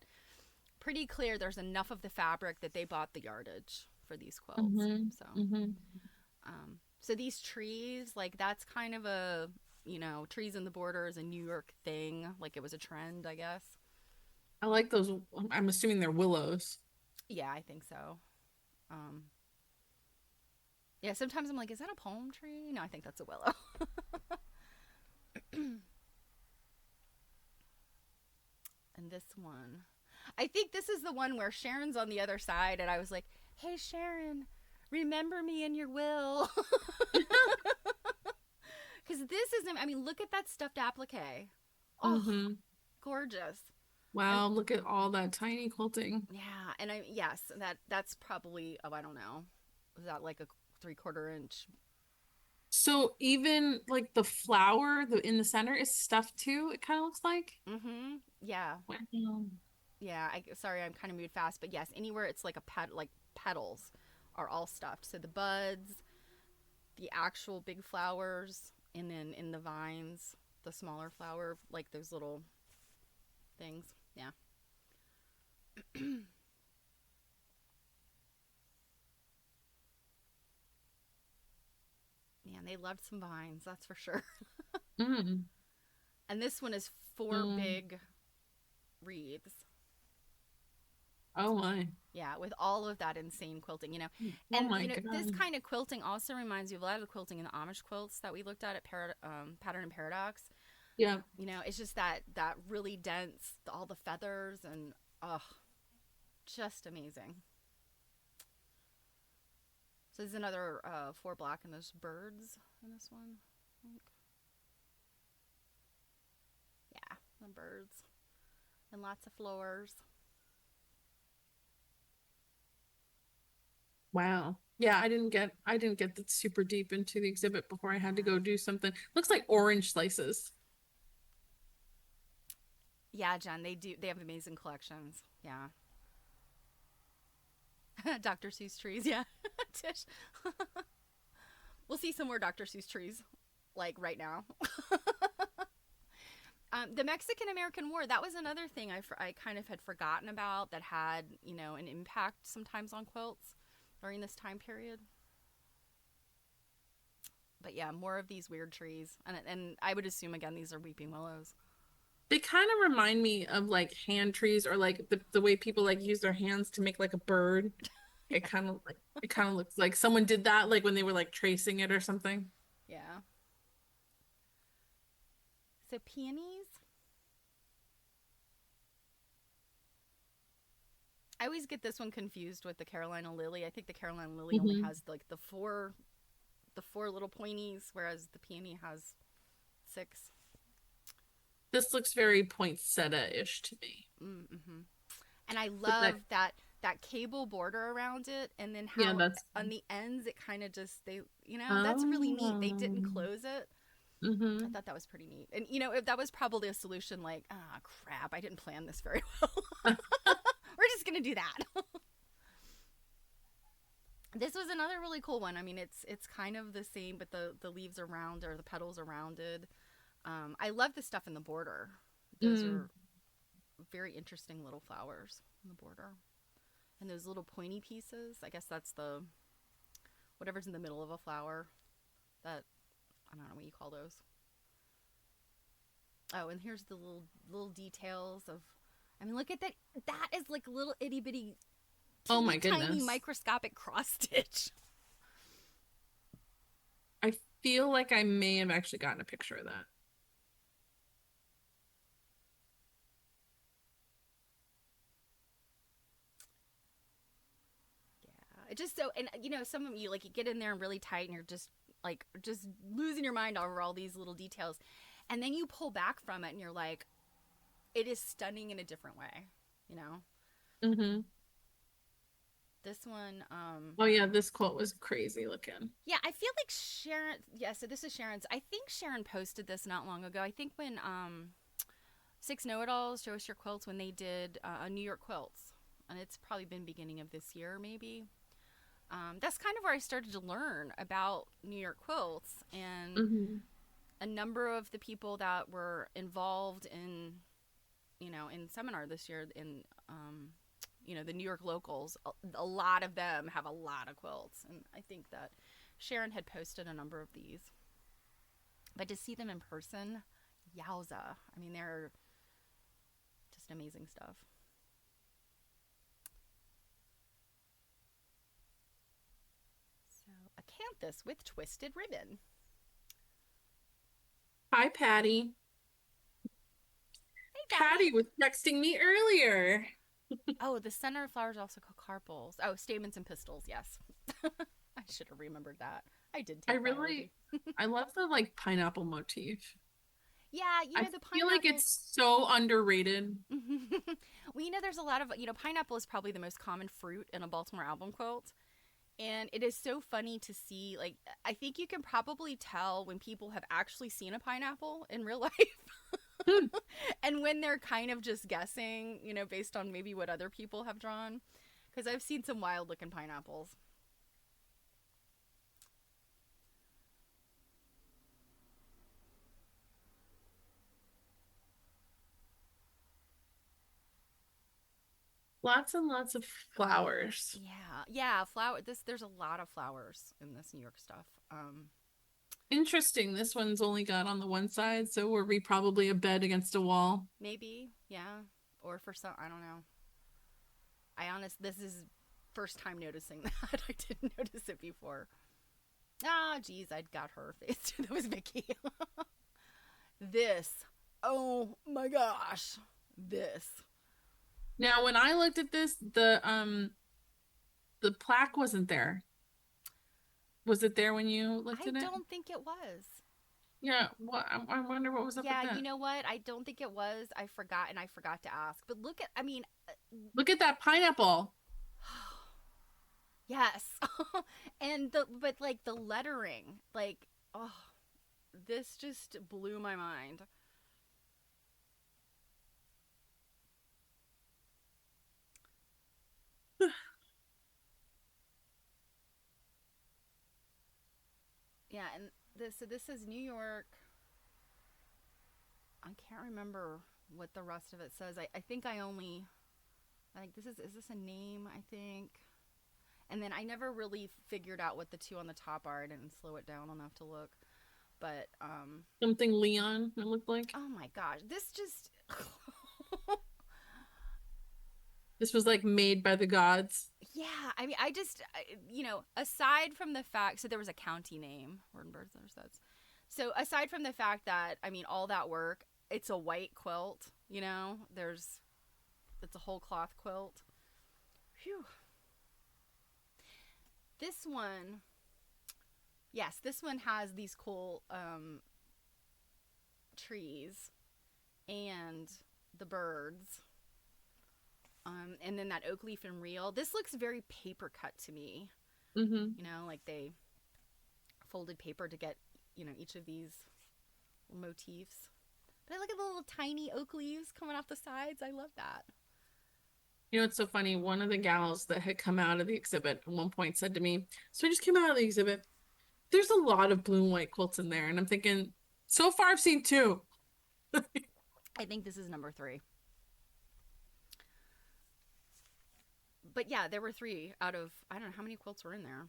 pretty clear there's enough of the fabric that they bought the yardage for these quilts. Hmm. So, Hmm. so these trees, like, that's kind of a, trees in the border is a New York thing. Like, it was a trend, I guess. I like those. I'm assuming they're willows. Yeah, I think so. Um, yeah, sometimes I'm like, is that a palm tree? No, I think that's a willow. And this one, I think this is the one where Sharon's on the other side, and I was like, hey, Sharon, remember me in your will. Because this isn't, I mean, look at that stuffed applique. Oh, Hmm. gorgeous. And Wow, look at all that tiny quilting. yeah, and yes, that's probably, oh, I don't know. Was that like a 3/4 inch? So even like the flower, the in the center is stuffed too, it kind of looks like. Mm-hmm. Yeah. Wow. Yeah. Sorry, I'm kind of moved fast, but yes, anywhere it's like like petals are all stuffed. So the buds, the actual big flowers, and then in the vines, the smaller flower, like those little things. Yeah. Man, they loved some vines, that's for sure. Mm. And this one is four Mm. big wreaths. Oh my. Yeah, with all of that insane quilting. Oh And my this God. kind of quilting also reminds you of a lot of the quilting in the Amish quilts that we looked at Pattern and Paradox. Yeah. It's just that really dense, all the feathers, and oh, just amazing. So there's another 4 black, and there's birds in this one. Yeah, the birds and lots of flowers. Wow. Yeah, I didn't get that super deep into the exhibit before I had to Yeah. go do something. Looks like orange slices. Yeah, Jen, they have amazing collections. Yeah. Dr. Seuss trees, yeah. Tish. We'll see some more Dr. Seuss trees, like right now. The Mexican American War, that was another thing I kind of had forgotten about that had, an impact sometimes on quilts during this time period. But yeah, more of these weird trees. And I would assume, again, these are weeping willows. They kind of remind me of like hand trees or like the way people like use their hands to make like a bird. Yeah. It kind of looks like someone did that like when they were like tracing it or something. Yeah. So peonies, I always get this one confused with the Carolina lily. I think the Carolina lily only Hmm. has like the four little pointies, whereas the peony has 6. This looks very poinsettia-ish to me. Mm-hmm. And I With love that, that cable border around it, and then yeah, how that's on the ends it kind of just that's really neat. They didn't oh. close it. I Hmm. thought that was pretty neat. And if that was probably a solution, like, ah, crap, I didn't plan this very well. We're just gonna do that. This was another really cool one. I mean, it's kind of the same, but the leaves are round, or the petals are rounded. I love the stuff in the border. Those Mm. are very interesting little flowers in the border, and those little pointy pieces. I guess that's the whatever's in the middle of a flower. That, I don't know what you call those. Oh, and here's the little details of. I mean, look at that. That is like a little itty bitty, Oh teeny my tiny goodness. microscopic cross stitch. I feel like I may have actually gotten a picture of that. Yeah. It just so, and some of you, like, you get in there and really tight and you're just like, just losing your mind over all these little details. And then you pull back from it and you're like, it is stunning in a different way, you know? Mm-hmm. This one, Oh yeah, this quilt was crazy looking. yeah, I feel like Sharon, yeah, so this is Sharon's. I think Sharon posted this not long ago. I think when Six Know It Alls, Show Us Your Quilts, when they did New York Quilts. And it's probably been beginning of this year, maybe. That's kind of where I started to learn about New York quilts. And Mm-hmm. a number of the people that were involved in, in seminar this year in, the New York locals, a lot of them have a lot of quilts. And I think that Sharon had posted a number of these. But to see them in person, yowza. I mean, they're just amazing stuff. So, acanthus with twisted ribbon. Hi, Patty. Hey, Patty. Patty was texting me earlier. Oh, the center of flowers also called carpels. Oh, stamens and pistils. Yes, I should have remembered that. I did I take really, biology. I love the like pineapple motif. Yeah, I the feel like pineapple. it's so underrated. Well, there's a lot of pineapple is probably the most common fruit in a Baltimore album quilt, and it is so funny to see. Like, I think you can probably tell when people have actually seen a pineapple in real life. Hmm. And when they're kind of just guessing, based on maybe what other people have drawn. Because I've seen some wild looking pineapples. Lots and lots of flowers. Yeah, yeah, flower. There's a lot of flowers in this New York stuff. Interesting. This one's only got on the one side, so were we probably a bed against a wall? Maybe, yeah, or for some, I don't know. This is first time noticing that. I didn't notice it before. Ah, geez, I'd got her face. That was Vicky. This, oh my gosh, this. Now, when I looked at this, the plaque wasn't there. Was it there when you looked I at it? don't think it was. Yeah, what I wonder what was up with Yeah, you that. know what? I don't think it was. I forgot, and I forgot to ask. But look at, I mean, Look at that pineapple. yes. But like the lettering, like, oh, this just blew my mind. Yeah, and this is New York. I can't remember what the rest of it says. I think I only, like, is this a name, I think? And then I never really figured out what the two on the top are. I didn't slow it down enough to look. But Something Leon, it looked like. oh my gosh, this just This was like made by the gods. yeah, I mean, aside from the fact, so there was a county name, Wurtemberg, that's. So aside from the fact that, I mean, all that work, it's a white quilt, it's a whole cloth quilt. Phew. This one, yes, this one has these cool trees and the birds. And then that oak leaf and reel. This looks very paper cut to me. Mm-hmm. Like they folded paper to get, each of these motifs. But I look at the little tiny oak leaves coming off the sides. I love that. You know, it's so funny. One of the gals that had come out of the exhibit at one point said to me, "So I just came out of the exhibit. There's a lot of blue and white quilts in there." And I'm thinking, so far I've seen two. I think this is number 3. But yeah, there were 3 out of, I don't know how many quilts were in there.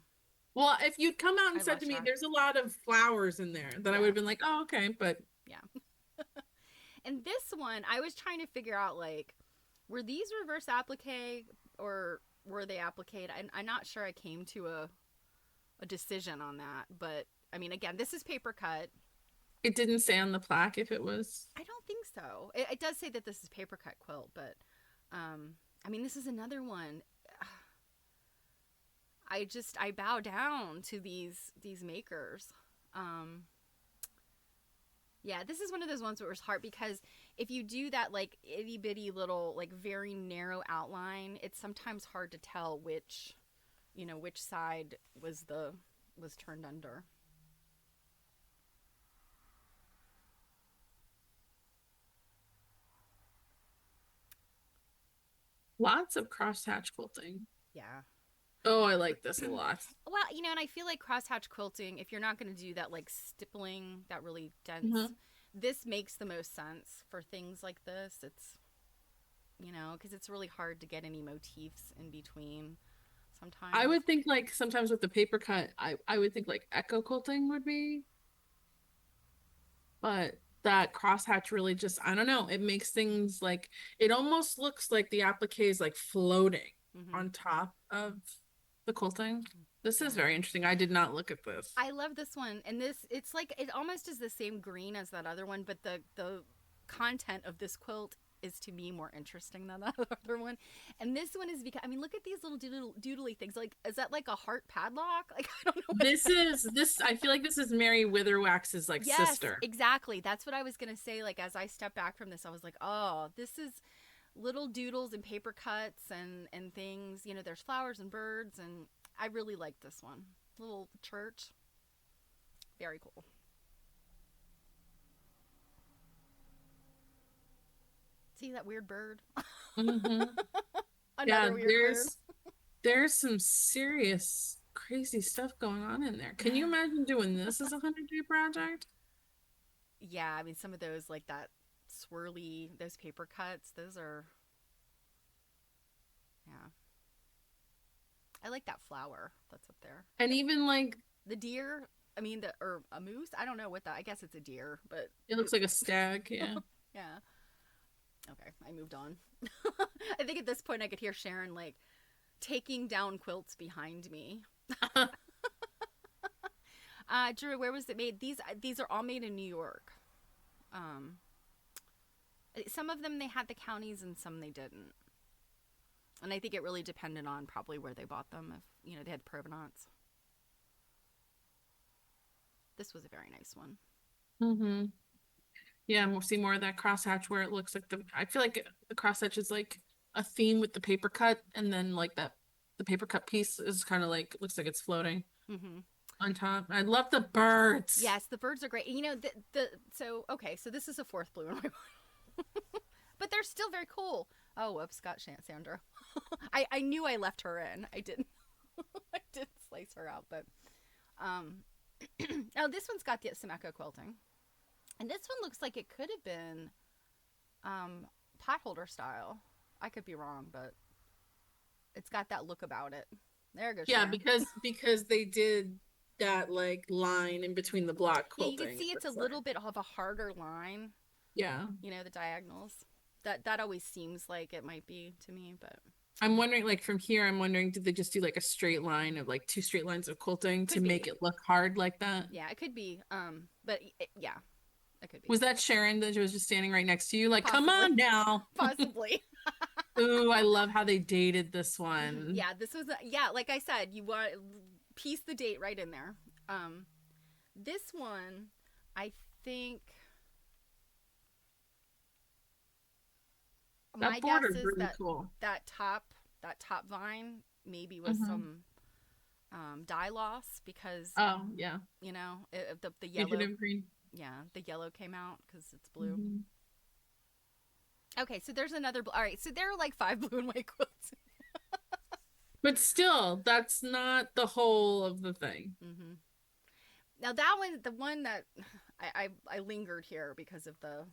Well, if you'd come out and I said lost to me, track. there's a lot of flowers in there, then I would Yeah, have been like, oh, okay. But yeah. And this one, I was trying to figure out, like, were these reverse applique or were they appliqued? I'm not sure I came to a decision on that. But I mean, again, this is paper cut. It didn't say on the plaque if it was. I don't think so. It does say that this is paper cut quilt, but um, I mean, this is another one. I bow down to these makers. Um, yeah, this is one of those ones where it's hard because if you do that like itty bitty little like very narrow outline, it's sometimes hard to tell which side was turned under. Lots of crosshatch quilting. Yeah. Oh, I like this a lot. Well, and I feel like crosshatch quilting, if you're not going to do that like stippling, that really dense, Mhm. this makes the most sense for things like this. It's, because it's really hard to get any motifs in between I sometimes. would think like sometimes with the paper cut, I would think like echo quilting would be, but that crosshatch really just, I don't know, it makes things like it almost looks like the applique is like floating Hmm. on top of the quilting. This is Yeah. very interesting. I did not look at this. I love this one. And it's like, it almost is the same green as that other one, but the content of this quilt is to me more interesting than that other one. And this one is because, I mean, look at these little doodly things. Like, is that like a heart padlock? Like, I don't know what This is this I feel like this is Mary Witherwax's like Yes, sister. exactly. That's what I was gonna say. Like as I step back from this, I was like, oh, this is little doodles and paper cuts and things. There's flowers and birds, and I really like this one. Little church, very cool. See that weird bird? Hmm. Yeah, Another weird bird. there's some serious crazy stuff going on in there. Can you imagine doing this as a 100-day project? Yeah, I mean some of those like that swirly, those paper cuts. Those are yeah. I like that flower that's up there. And even like The deer. I mean the or a moose. I don't know what that. I guess it's a deer, but it looks like a stag, yeah. yeah. Okay, I moved on. I think at this point I could hear Sharon like taking down quilts behind me. Drew, where was it made? These are all made in New York. Um, some of them they had the counties and some they didn't. And I think it really depended on probably where they bought them. If they had provenance. This was a very nice one. Hmm. Yeah, and we'll see more of that crosshatch where it looks like I feel like the crosshatch is like a theme with the paper cut, and then like that the paper cut piece is kind of like looks like it's floating Mm-hmm. on top. I love the birds. Yes, the birds are great. So okay, so this is a fourth blue and white but they're still very cool. Oh, whoops, got Sandra. I knew I left her in. I didn't. I did slice her out, but um, now this one's got some echo quilting, and this one looks like it could have been potholder style. I could be wrong, but it's got that look about it. There goes Yeah, Sharon. because they did that like line in between the block Yeah, you can quilting. see it's a It's like little bit of a harder line. yeah. The diagonals. That always seems like it might be to me, but I'm wondering, like from here, I'm wondering, did they just do like a straight line of like two straight lines of quilting to could make be. it look hard like that? Yeah, it could be. But yeah, it could be Was that Sharon that was just standing right next to you? Like, come possibly, on now. possibly. Ooh, I love how they dated this one. Yeah, this was yeah. Like I said, you want piece the date right in there. Um, this one, I think my That guess border's is really that cool. that top that top vine maybe was Hmm. some dye loss because Oh, yeah. the yellow, Fugitive green. yeah, the yellow came out because it's blue. Hmm. Okay, so there's another. All right, so there are like five blue and white quilts. But still, that's not the whole of the thing. Mm-hmm. Now that one, the one that I lingered here because of the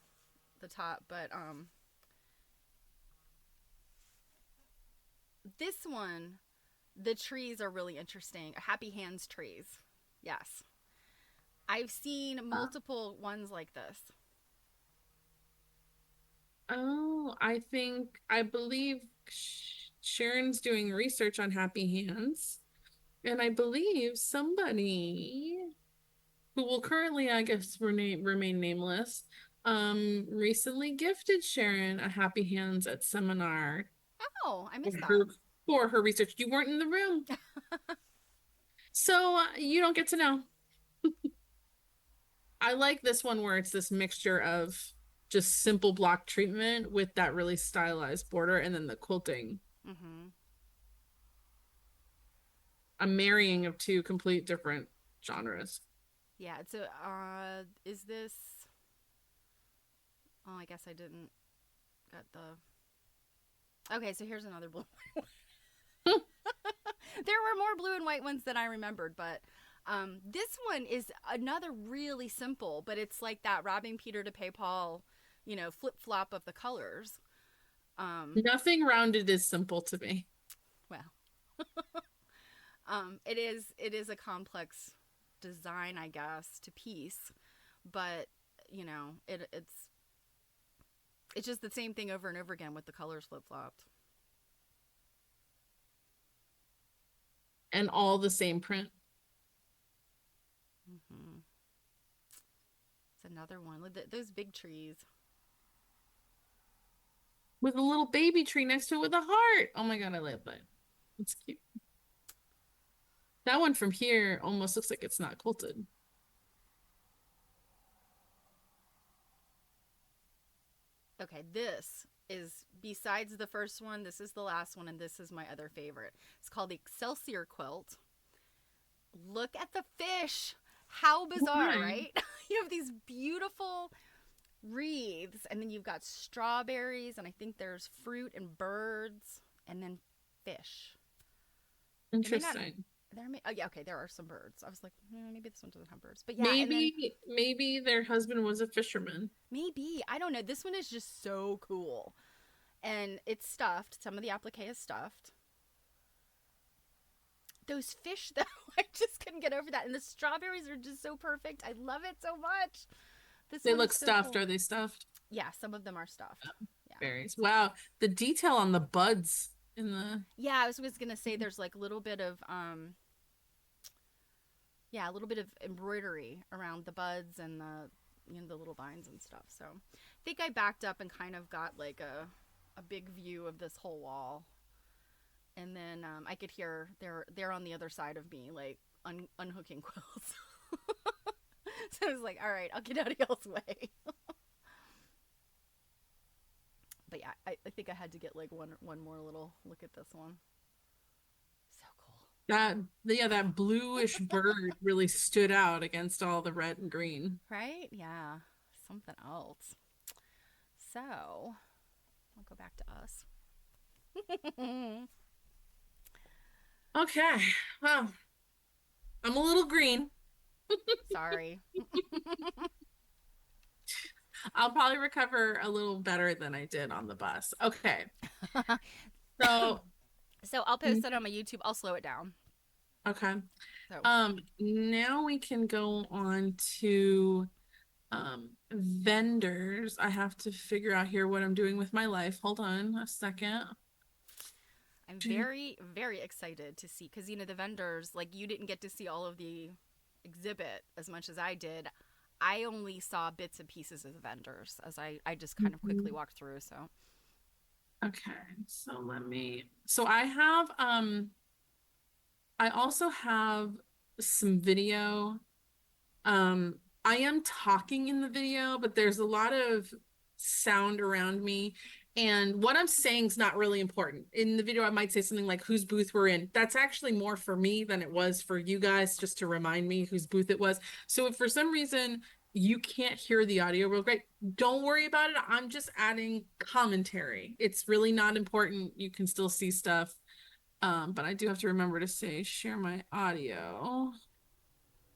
top, but this one, the trees are really interesting. Happy hands trees, yes. I've seen Uh, multiple ones like this. oh, I believe Sharon's doing research on Happy Hands. And I believe somebody who will currently, I guess, remain nameless, recently gifted Sharon a Happy Hands at seminar Oh, I for missed that. her for her research. You weren't in the room, so you don't get to know. I like this one where it's this mixture of just simple block treatment with that really stylized border and then the quilting. Mm-hmm. A marrying of two complete different genres. Yeah, it's a, is this, oh, I guess I didn't get the, okay, so here's another blue. There were more blue and white ones than I remembered, but this one is another really simple, but it's like that robbing Peter to pay Paul, flip flop of the colors. Um, Nothing rounded is simple to me. well, it is a complex design, I guess, to piece, but it's just the same thing over and over again with the colors flip flopped. And all the same print. Mm-hmm. It's another one. Look at those big trees. With a little baby tree next to it with a heart. Oh my God, I love that. It's cute. That one from here almost looks like it's not quilted. Okay, this is besides the first one, this is the last one, and this is my other favorite. It's called the Excelsior quilt. Look at the fish. How bizarre, Why? right? You have these beautiful wreaths, and then you've got strawberries, and I think there's fruit and birds, and then fish. It may not. Interesting. There may. Oh yeah, okay. There are some birds. I was like, maybe this one doesn't have birds, but yeah. And then Maybe their husband was a fisherman. maybe I don't know. This one is just so cool, and it's stuffed. Some of the applique is stuffed. Those fish, though, I just couldn't get over that. And the strawberries are just so perfect. I love it so much. This They one is look so stuffed. cool. Are they stuffed? Yeah, some of them are stuffed. Yeah. Berries. Wow. The detail on the buds in the Yeah, I was gonna say there's like a little bit of yeah, a little bit of embroidery around the buds and the little vines and stuff. So I think I backed up and kind of got like a big view of this whole wall. And then I could hear they're on the other side of me, like unhooking quills. So I was like, all right, I'll get out of y'all's way. But yeah, I think I had to get like one more little look at this one. So cool. that yeah, that bluish bird really stood out against all the red and green. Right? Yeah. Something else. So I'll go back to us. Okay. Well, I'm a little green. Sorry. I'll probably recover a little better than I did on the bus. Okay. So, So I'll post it on my YouTube. I'll slow it down. okay. So Now we can go on to vendors. I have to figure out here what I'm doing with my life. Hold on a second. I'm very, very excited to see because the vendors, like you didn't get to see all of the exhibit as much as I did. I only saw bits and pieces of the vendors as I just kind of quickly walked through. So Okay, so I have I also have some video. Um, I am talking in the video, but there's a lot of sound around me. And what I'm saying is not really important. In the video, I might say something like whose booth we're in. That's actually more for me than it was for you guys, just to remind me whose booth it was. So if for some reason you can't hear the audio real great, don't worry about it. I'm just adding commentary. It's really not important. You can still see stuff. But I do have to remember to say share my audio.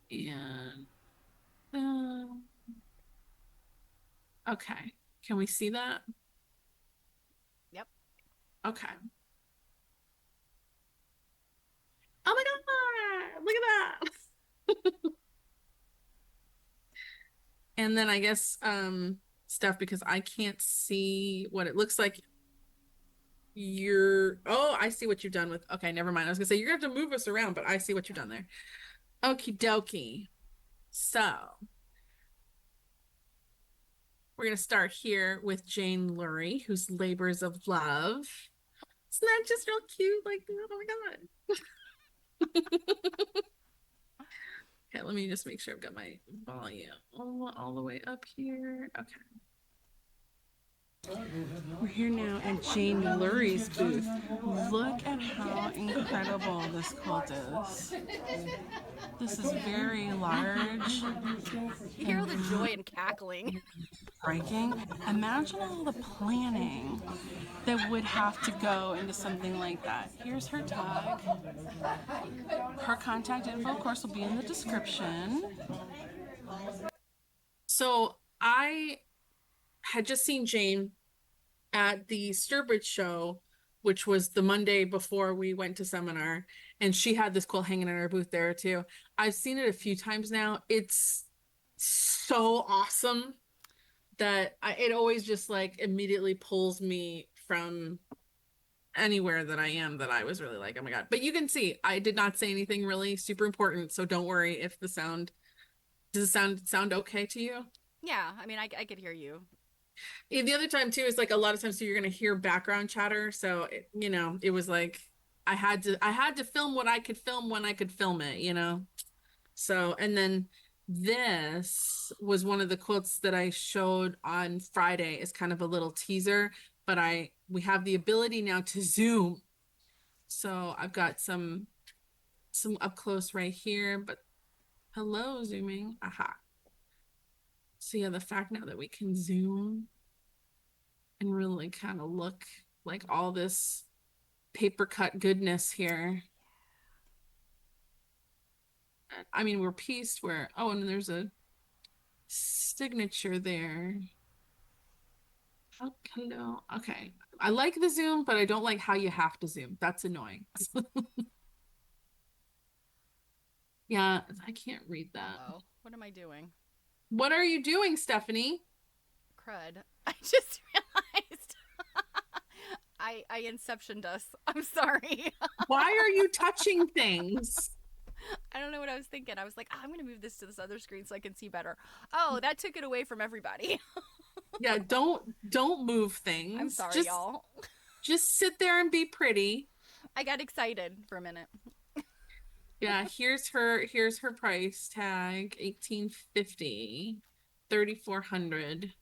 And okay. Can we see that? yep. Okay. Oh my God, look at that. And then I guess stuff because I can't see what it looks like. Oh, I see what you've done with, okay, never mind. I was gonna say you're gonna have to move us around, but I see what you've done there. Okie dokie. So we're gonna start here with Jane Lurie, whose Labors of Love. Isn't that just real cute? Like, oh my God. Okay, let me just make sure I've got my volume all the way up here. Okay. We're here now at Jane Lurie's booth. Look at how incredible this quilt is. This is very large You hear and the joy and cackling. striking. Imagine all the planning that would have to go into something like that. Here's her tag. Her contact info, of course, will be in the description. So I had just seen Jane at the Sturbridge show, which was the Monday before we went to seminar, and she had this quilt hanging in her booth there too. I've seen it a few times now. It's so awesome that it always just like immediately pulls me from anywhere that I am that I was really like, oh my God. But you can see I did not say anything really super important, so don't worry if the sound does it sound okay to you? Yeah, I mean, I could hear you. The other time too is like a lot of times, so you're gonna hear background chatter. So it was like I had to film what I could film when I could film it. So and then this was one of the quilts that I showed on Friday as kind of a little teaser, but we have the ability now to zoom. So I've got some up close right here, but hello zooming. Aha. So yeah, the fact now that we can zoom and really kind of look like all this paper cut goodness here. I mean, we're pieced where, oh, and there's a signature there. Oh, hello. Okay. I like the zoom, but I don't like how you have to zoom. That's annoying. Yeah, I can't read that. Uh-oh. What am I doing? What are you doing, Stephanie? Crud. I just realized. I inceptioned us. I'm sorry. Why are you touching things? I don't know what I was thinking. I was like, oh, I'm going to move this to this other screen so I can see better. Oh, that took it away from everybody. Yeah, don't move I'm things. sorry, Just y'all. just sit there and be pretty. I got excited for a minute. Yeah, here's her price tag, 1850, 3400.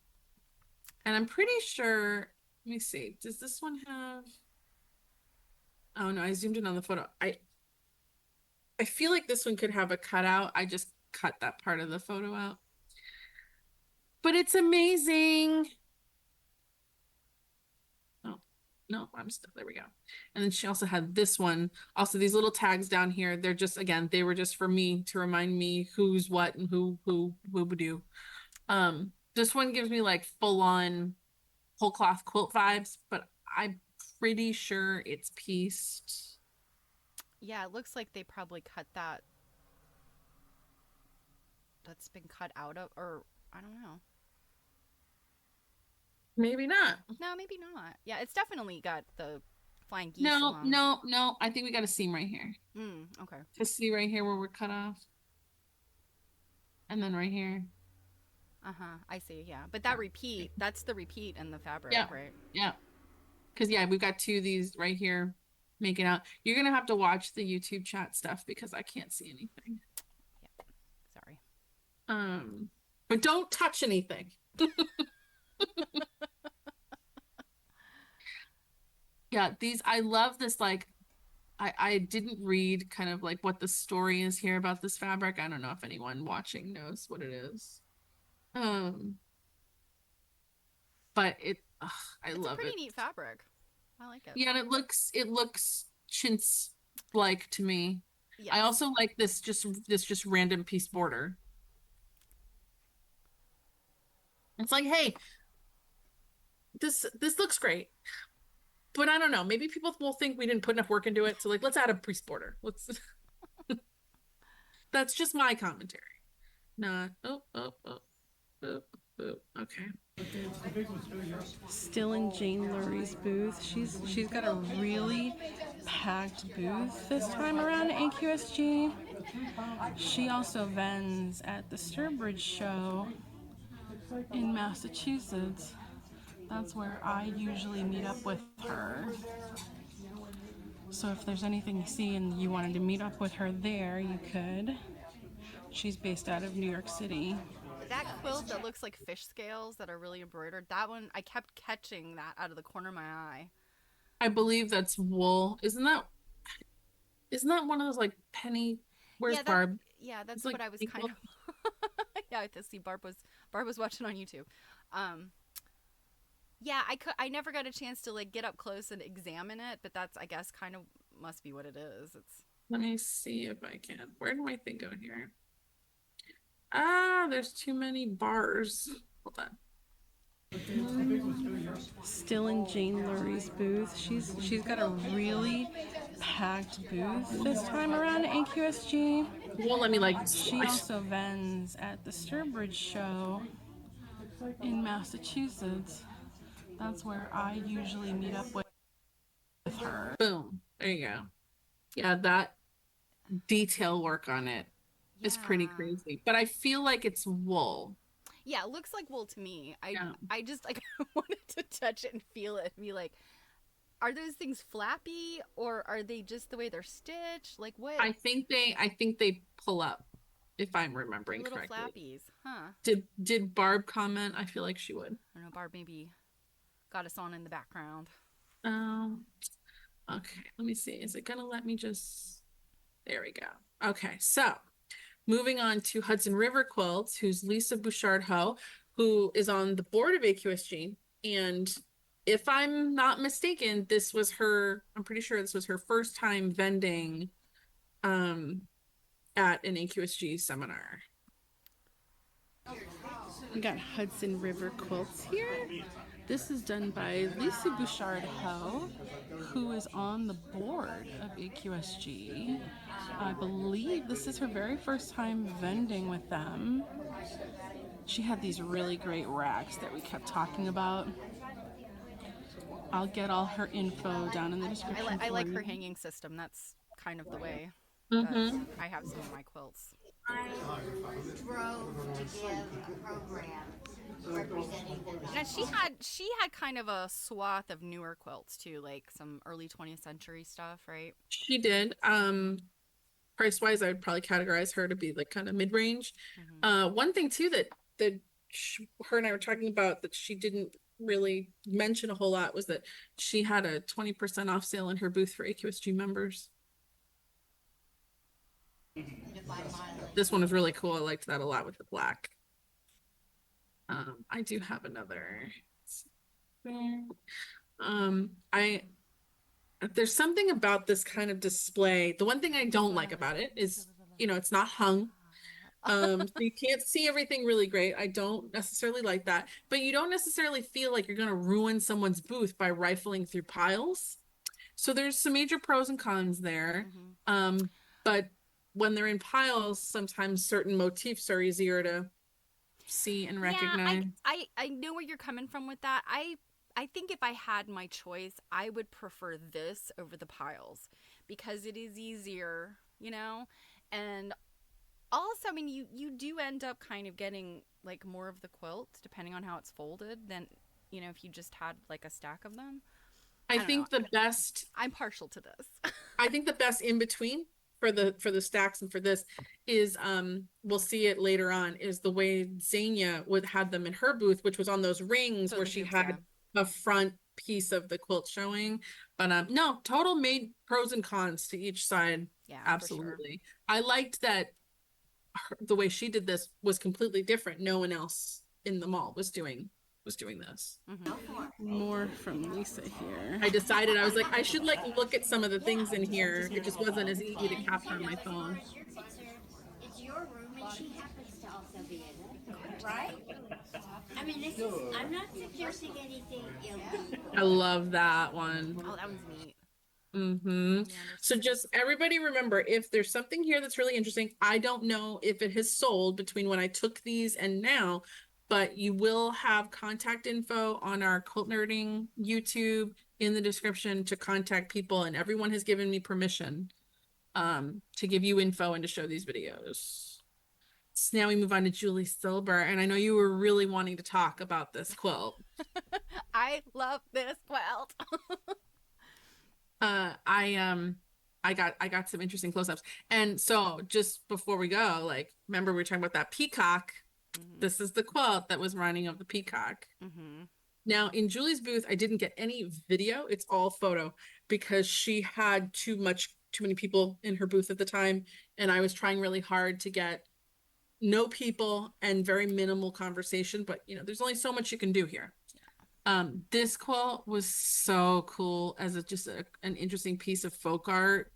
And I'm pretty sure, let me see. Does this one have Oh no, I zoomed in on the photo. I feel like this one could have a cutout. I just cut that part of the photo out. But it's amazing. Oh, no, I'm still there we go. And then she also had this one. Also, these little tags down here, they're just again, they were just for me to remind me who's what and who would do. This one gives me like full on whole cloth quilt vibes, but I'm pretty sure it's pieced. Yeah, it looks like they probably cut that. That's been cut out of, or I don't know. Maybe not. No, maybe not. Yeah, it's definitely got the flying geese No, along. no, no. I think we got a seam right here. Okay. Just see right here where we're cut off. And then right here. Uh-huh. I see. Yeah. But that repeat, that's the repeat in the fabric, Yeah. right? Yeah. Because yeah, we've got two of these right here making out. You're gonna have to watch the YouTube chat stuff because I can't see anything. Yeah. Sorry. But don't touch anything. Yeah, these I love this like I didn't read kind of like what the story is here about this fabric. I don't know if anyone watching knows what it is. Um but I It's a love pretty it. neat fabric. I like it. Yeah, and it looks chintz like to me. I Yes. also like this just random piece border. It's like, hey, this looks great. But I don't know, maybe people will think we didn't put enough work into it. So like let's add a piece border. Let's That's just my commentary. Not oh. Ooh, okay. Still in Jane Lurie's booth. She's got a really packed booth this time around at AQSG. She also vends at the Sturbridge show in Massachusetts. That's where I usually meet up with her. So if there's anything you see and you wanted to meet up with her there, you could. She's based out of New York City. That quilt that looks like fish scales that are really embroidered, that one, I kept catching that out of the corner of my eye. I believe that's wool. Isn't that one of those like penny? Where's Yeah, that Barb? yeah, It's that's like what I was pink kind wool. of Yeah, I see Barb was watching on YouTube. Um yeah, I never got a chance to like get up close and examine it, but that's, I guess, kind of must be what it is. It's Let me see if I can. Where did my thing go here? Ah, there's too many bars. Hold on. Still in Jane Lurie's booth. She's got a really packed booth this time around at AQSG. It won't let me like She swatch. also vends at the Sturbridge show in Massachusetts. That's where I usually meet up with her. Boom. There you go. Yeah, that detail work on it is pretty yeah. crazy. But I feel like it's wool. Yeah, it looks like wool to me. I Yeah. I just like wanted to touch it and feel it and be like, are those things flappy or are they just the way they're stitched? Like what? I think they pull up, if I'm They're remembering little correctly. flappies, huh? Did Barb comment? I feel like she would. I don't know. Barb maybe got us on in the background. Um, okay, let me see. Is it gonna let me just there we go. Okay, so moving on to Hudson River Quilts, who's Lisa Bouchard Ho, who is on the board of AQSG. And if I'm not mistaken, I'm pretty sure this was her first time vending um at an AQSG seminar. We got Hudson River Quilts here. This is done by Lisa Bouchard Ho, who is on the board of AQSG. I believe this is her very first time vending with them. She had these really great racks that we kept talking about. I'll get all her info down in the description. I for like you. her hanging system. That's kind of the way that Mm-hmm. I have some of my quilts. I drove to give a program representing the Now she had kind of a swath of newer quilts too, like some early 20th century stuff, right? She did. Price wise, I would probably categorize her to be like kind of mid range. Mm-hmm. One thing too that her and I were talking about that she didn't really mention a whole lot was that she had a 20% off sale in her booth for AQSG members. This one was really cool. I liked that a lot with the black. I do have another. I there's something about this kind of display. The one thing I don't like about it is, it's not hung. So you can't see everything really great. I don't necessarily like that, but you don't necessarily feel like you're going to ruin someone's booth by rifling through piles. So there's some major pros and cons there. Mm-hmm. But when they're in piles, sometimes certain motifs are easier to see and recognize. Yeah, I know where you're coming from with that. I think if I had my choice, I would prefer this over the piles because it is easier, and also, I mean, you do end up kind of getting like more of the quilt depending on how it's folded than, if you just had like a stack of them. I don't know. think the best I'm partial to this. I think the best in between for the stacks and for this is we'll see it later on is the way Xenia had them in her booth, which was on those rings So where the she hoops, had a front piece of the quilt showing. But no, total made pros and cons to each side. yeah, Absolutely. I liked that the way she did this was completely different. No one else in the mall was doing this. for sure. More from Lisa here. I decided I was like, I should like look at some of the things in here. It just wasn't as easy to capture on my phone. It's your room and she happens to also be in it, right? I mean, I'm not suggesting anything illegal. I love that one. Oh, that one's neat. Mm-hmm. So just everybody remember, if there's something here that's really interesting, I don't know if it has sold between when I took these and now, but you will have contact info on our Quilt Nerding YouTube in the description to contact people, and everyone has given me permission to give you info and to show these videos. So now we move on to Julie Silber, and I know you were really wanting to talk about this quilt. I love this quilt. uh I I got some interesting close-ups. And so just before we go, like, remember we were talking about that peacock. This is the quilt that was running of the peacock. Now in Julie's booth, I didn't get any video. It's all photo because she had too many people in her booth at the time, and I was trying really hard to get no people and very minimal conversation, but you know, there's only so much you can do here. This quilt was so cool as an interesting piece of folk art.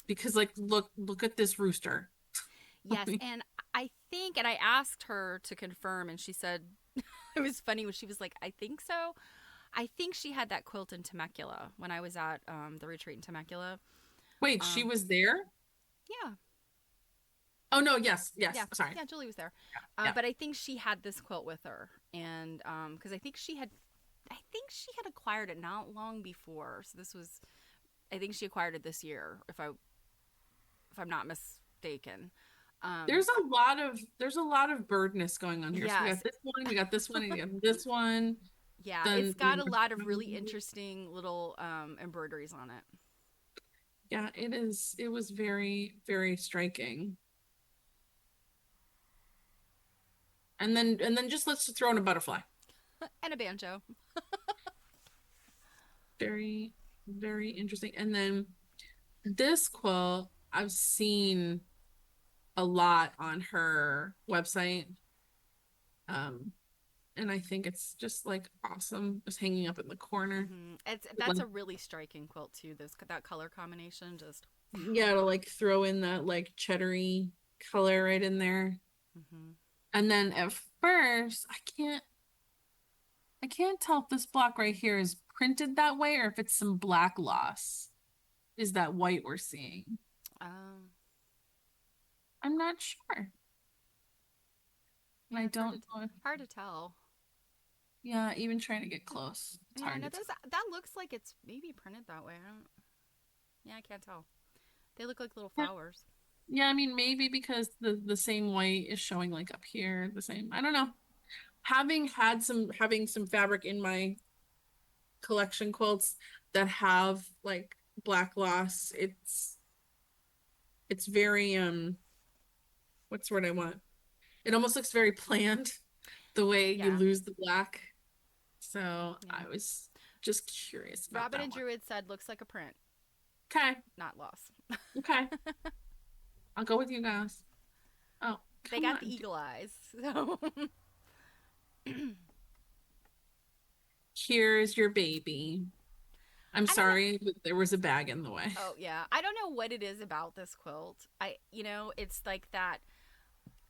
Because like look at this rooster. Yes, and I think, and I asked her to confirm, and she said it was funny when she was like, "I think so." I think she had that quilt in Temecula when I was at the retreat in Temecula. Wait, she was there? Yeah, Oh no, yes, yeah, sorry. yeah. Julie was there, Yeah. but I think she had this quilt with her, and because I think she had acquired it not long before. So this was, I think she acquired it this year, if I'm not mistaken. There's a lot of birdness going on here. So we Yes. got this one, we got this one, and we got this one. Yeah, Then it's got a lot of really interesting little embroideries on it. yeah, it was very, very striking. And then just let's throw in a butterfly. And a banjo. Very, very interesting. And then this quilt I've seen a lot on her website. And I think it's just like awesome. It's hanging up in the corner. That's a really striking quilt too. That color combination just. Yeah, to like throw in that like cheddary color right in there. And then at first, I can't tell if this block right here is printed that way or if it's some black loss. Is that white we're seeing? I'm not sure. Yeah, I don't know. Hard to tell. Yeah, even trying to get close. It's Yeah, hard no, to tell. that looks like it's maybe printed that way. I don't. Yeah, I can't tell. They look like little Yeah. flowers. Yeah, I mean maybe because the same white is showing like up here, the same. I don't know. Having some fabric in my collection quilts that have like black loss, it's very what's the word I want? It almost looks very planned the way you Yeah. lose the black. So Yeah. I was just curious about Robin that and one. Druid said looks like a print, Okay, not loss. okay. I'll go with you guys. Oh, They come got on. the eagle eyes. So Here's your baby. I'm don't know. sorry, but there was a bag in the way. Oh yeah, I don't know what it is about this quilt. It's like that.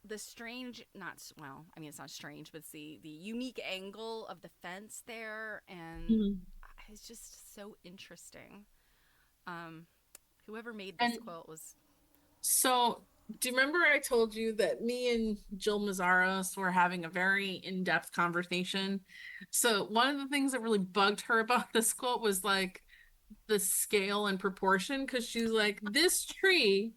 The strange, not well. I mean, it's not strange, but it's the unique angle of the fence there, and Mhm. it's just so interesting. Whoever made this And quilt was. so, do you remember I told you that me and Jill Mazzaros were having a very in-depth conversation? So, one of the things that really bugged her about this quilt was like the scale and proportion, because she's like, this tree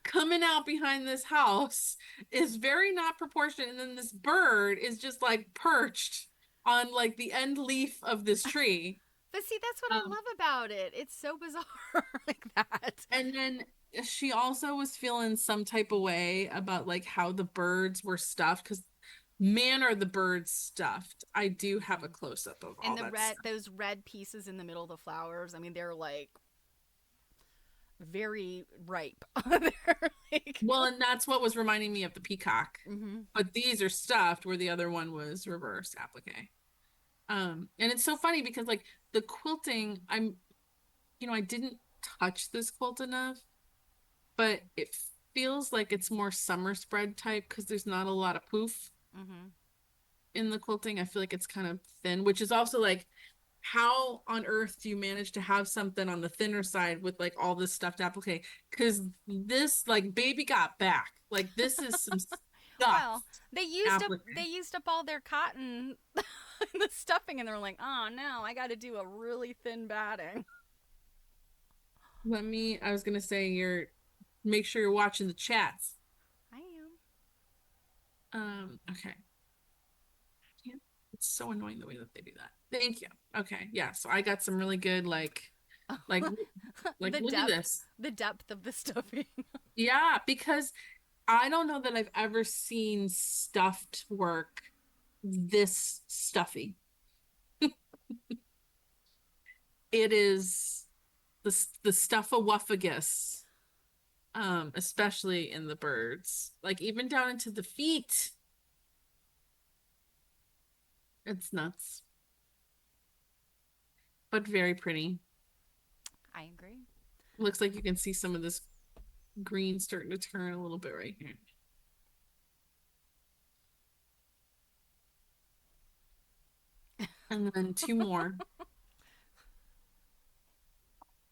coming out behind this house is very not proportionate, and then this bird is just like perched on like the end leaf of this tree. But see, that's what I Um, love about it. It's so bizarre like that. and then she also was feeling some type of way about like how the birds were stuffed, because man are the birds stuffed. I do have a close-up of all And that stuff. those red pieces in the middle of the flowers. I mean, they're like very ripe. They're like. Well, and that's what was reminding me of the peacock. Mm-hmm. But these are stuffed where the other one was reverse applique. And it's so funny because like the quilting, I didn't touch this quilt enough, but it feels like it's more summer spread type because there's not a lot of poof Mm-hmm. in the quilting. I feel like it's kind of thin, which is also like, how on earth do you manage to have something on the thinner side with like all this stuffed applique? Because this like baby got back. Like this is some Well, stuffed they used up applique. they used up all their cotton in the stuffing, and they're like, oh no, I got to do a really thin batting. I was gonna say make sure you're watching the chats. I am. Okay. It's so annoying the way that they do that. Thank you. Okay, yeah. So I got some really good like the look at depth, this. the depth of the stuffing. Yeah, because I don't know that I've ever seen stuffed work this stuffy. It is the stuffawuffagus, especially in the birds, like even down into the feet. It's nuts, but very pretty. I agree. Looks like you can see some of this green starting to turn a little bit right here. And then two more.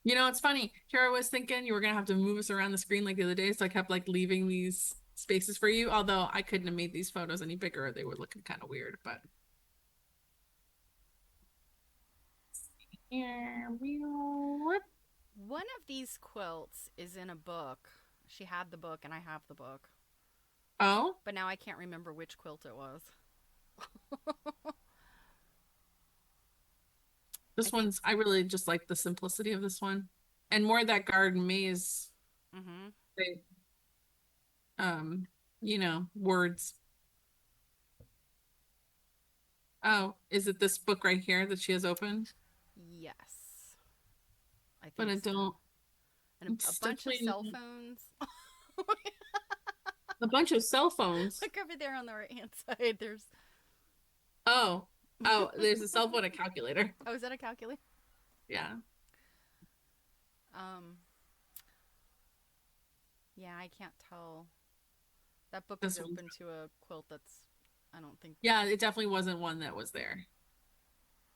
You know, it's funny. Here I was thinking you were gonna have to move us around the screen like the other day, so I kept like leaving these spaces for you. Although I couldn't have made these photos any bigger, they were looking kind of weird. But here we go. One of these quilts is in a book. She had the book, and I have the book. Oh, But now I can't remember which quilt it was. this one's, I really just like the simplicity of this one. And more of that garden maze Mm-hmm. thing. You know, words. Oh, is it this book right here that she has opened? Yes. I But think I so. don't. And a It's bunch of definitely cell phones. a bunch of cell phones. Look over there on the right hand side. There's. Oh, there's a cell phone, a calculator. Oh, is that a calculator? Yeah. Um. Yeah, I can't tell. That book This is one. open to a quilt that's. I don't think. Yeah, it definitely wasn't one that was there.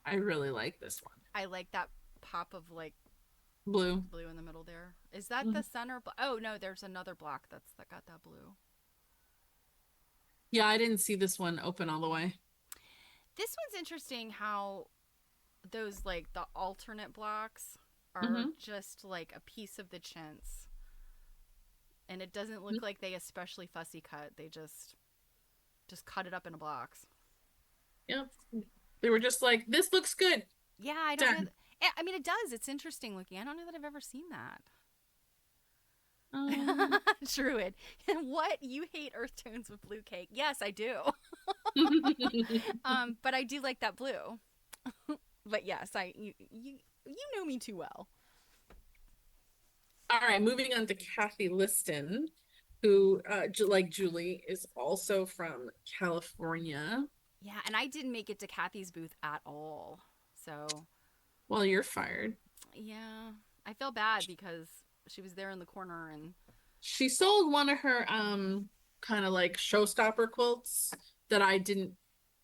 I really like this one. I like that pop of like Blue. blue in the middle there. Is that Mhm. the center? Oh no, there's another block that got that blue. Yeah, I didn't see this one open all the way. This one's interesting. How those like the alternate blocks are Mhm. just like a piece of the chintz, and it doesn't look like they especially fussy cut. They just cut it up into blocks. Yep. They were just like, this looks good. Yeah, I don't know. Done. I mean, it does. It's interesting looking. I don't know that I've ever seen that. Um, Druid. What? You hate earth tones with blue cake? Yes, I do. But I do like that blue. But yes, you know me too well. all right, moving on to Kathy Liston, who, like Julie, is also from California. Yeah, and I didn't make it to Kathy's booth at all. So, Well, you're fired. yeah, I feel bad because she was there in the corner and She sold one of her kind of like showstopper quilts that I didn't,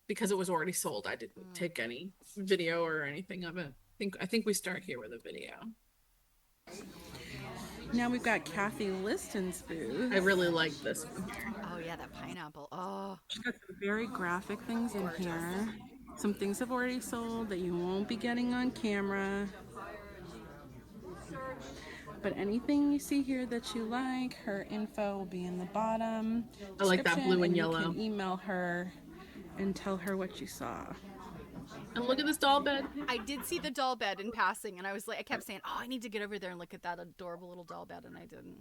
because it was already sold. I didn't take any video or anything of it. I think we start here with a video. Now we've got Kathy Liston's booth. I really like this one here. oh yeah, that pineapple. Oh, She's got some very graphic things in here. Some things have already sold that you won't be getting on camera. But anything you see here that you like, her info will be in the bottom. I like that blue and description, yellow. You can email her and tell her what you saw. And look at this doll bed. I did see the doll bed in passing, and I was like, I kept saying, "Oh, I need to get over there and look at that adorable little doll bed," and I didn't.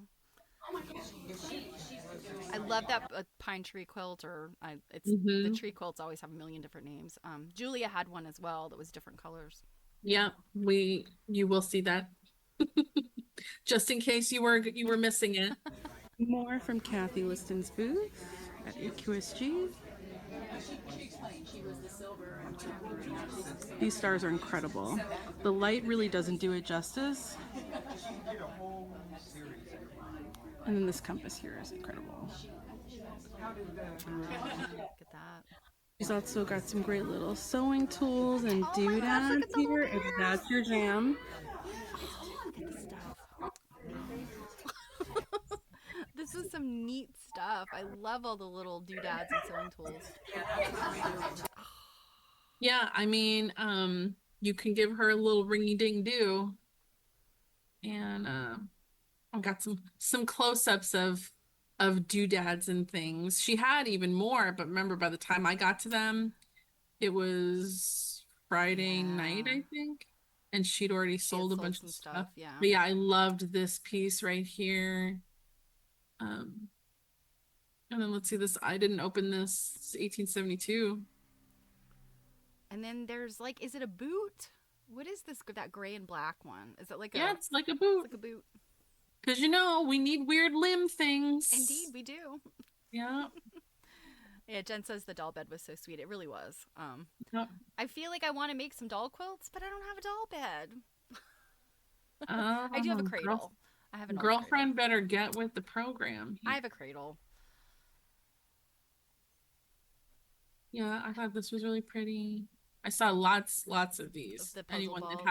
I love that pine tree quilt, or the tree quilts always have a million different names. Julia had one as well that was different colors. Yeah, you will see that. Just in case you were missing it. More from Kathy Liston's booth at AQSG. These stars are incredible. The light really doesn't do it justice. And then this compass here is incredible. Look at that. She's also got some great little sewing tools and Oh my gosh, look doodads at the here little if that's your jam. Look at the stuff. The this is some neat stuff. I love all the little doodads and sewing tools. Yeah, I mean, you can give her a little ringy ding do, and I got some close-ups of doodads and things. She had even more, but remember, by the time I got to them, it was Friday night, Yeah. I think, and she'd already She had sold a sold bunch some of stuff, stuff. yeah. But yeah, I loved this piece right here. Um, and then let's see this. I didn't open this. It's 1872. And then there's like, is it a boot? What is this? That gray and black one? Is it like Yeah, a? it's like a It's boot. like a boot. Because we need weird limb Indeed, things. we do. Yeah. Yeah, Jen says the doll bed was so sweet. It really was. Yep. I feel like I want to make some doll quilts, but I don't have a doll bed. I do have a Um, cradle. I have an old girlfriend cradle. better get with the program. I have a cradle. Yeah, I thought this was really pretty. I saw lots of Of these. the puzzle balls.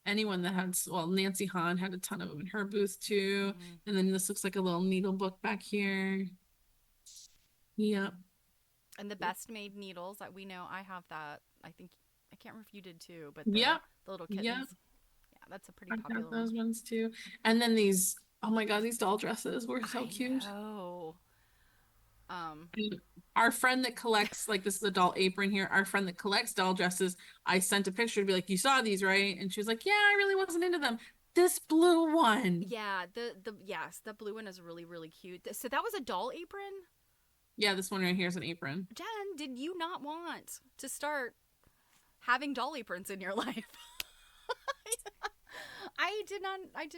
Anyone that had, well, Nancy Hahn had a ton of them in her booth too. Mhm. And then this looks like a little needle book back here. Yep. And the best made needles that we know. I have that. I think I can't remember if you did too, but Yep. the little kittens. Yep. Yeah, that's a pretty I popular got those one. ones too. And then these, oh my God, these doll dresses were so I cute. know. And our friend that collects, like, this is a doll apron here. Our friend that collects doll dresses, I sent a picture to be like, you saw these, right? And she was like, yeah, I really wasn't into them. This blue one. Yeah, yes, the blue one is really cute. So that was a doll apron. Yeah, this one right here is an apron. Jen, did you not want to start having doll aprons in your life? I did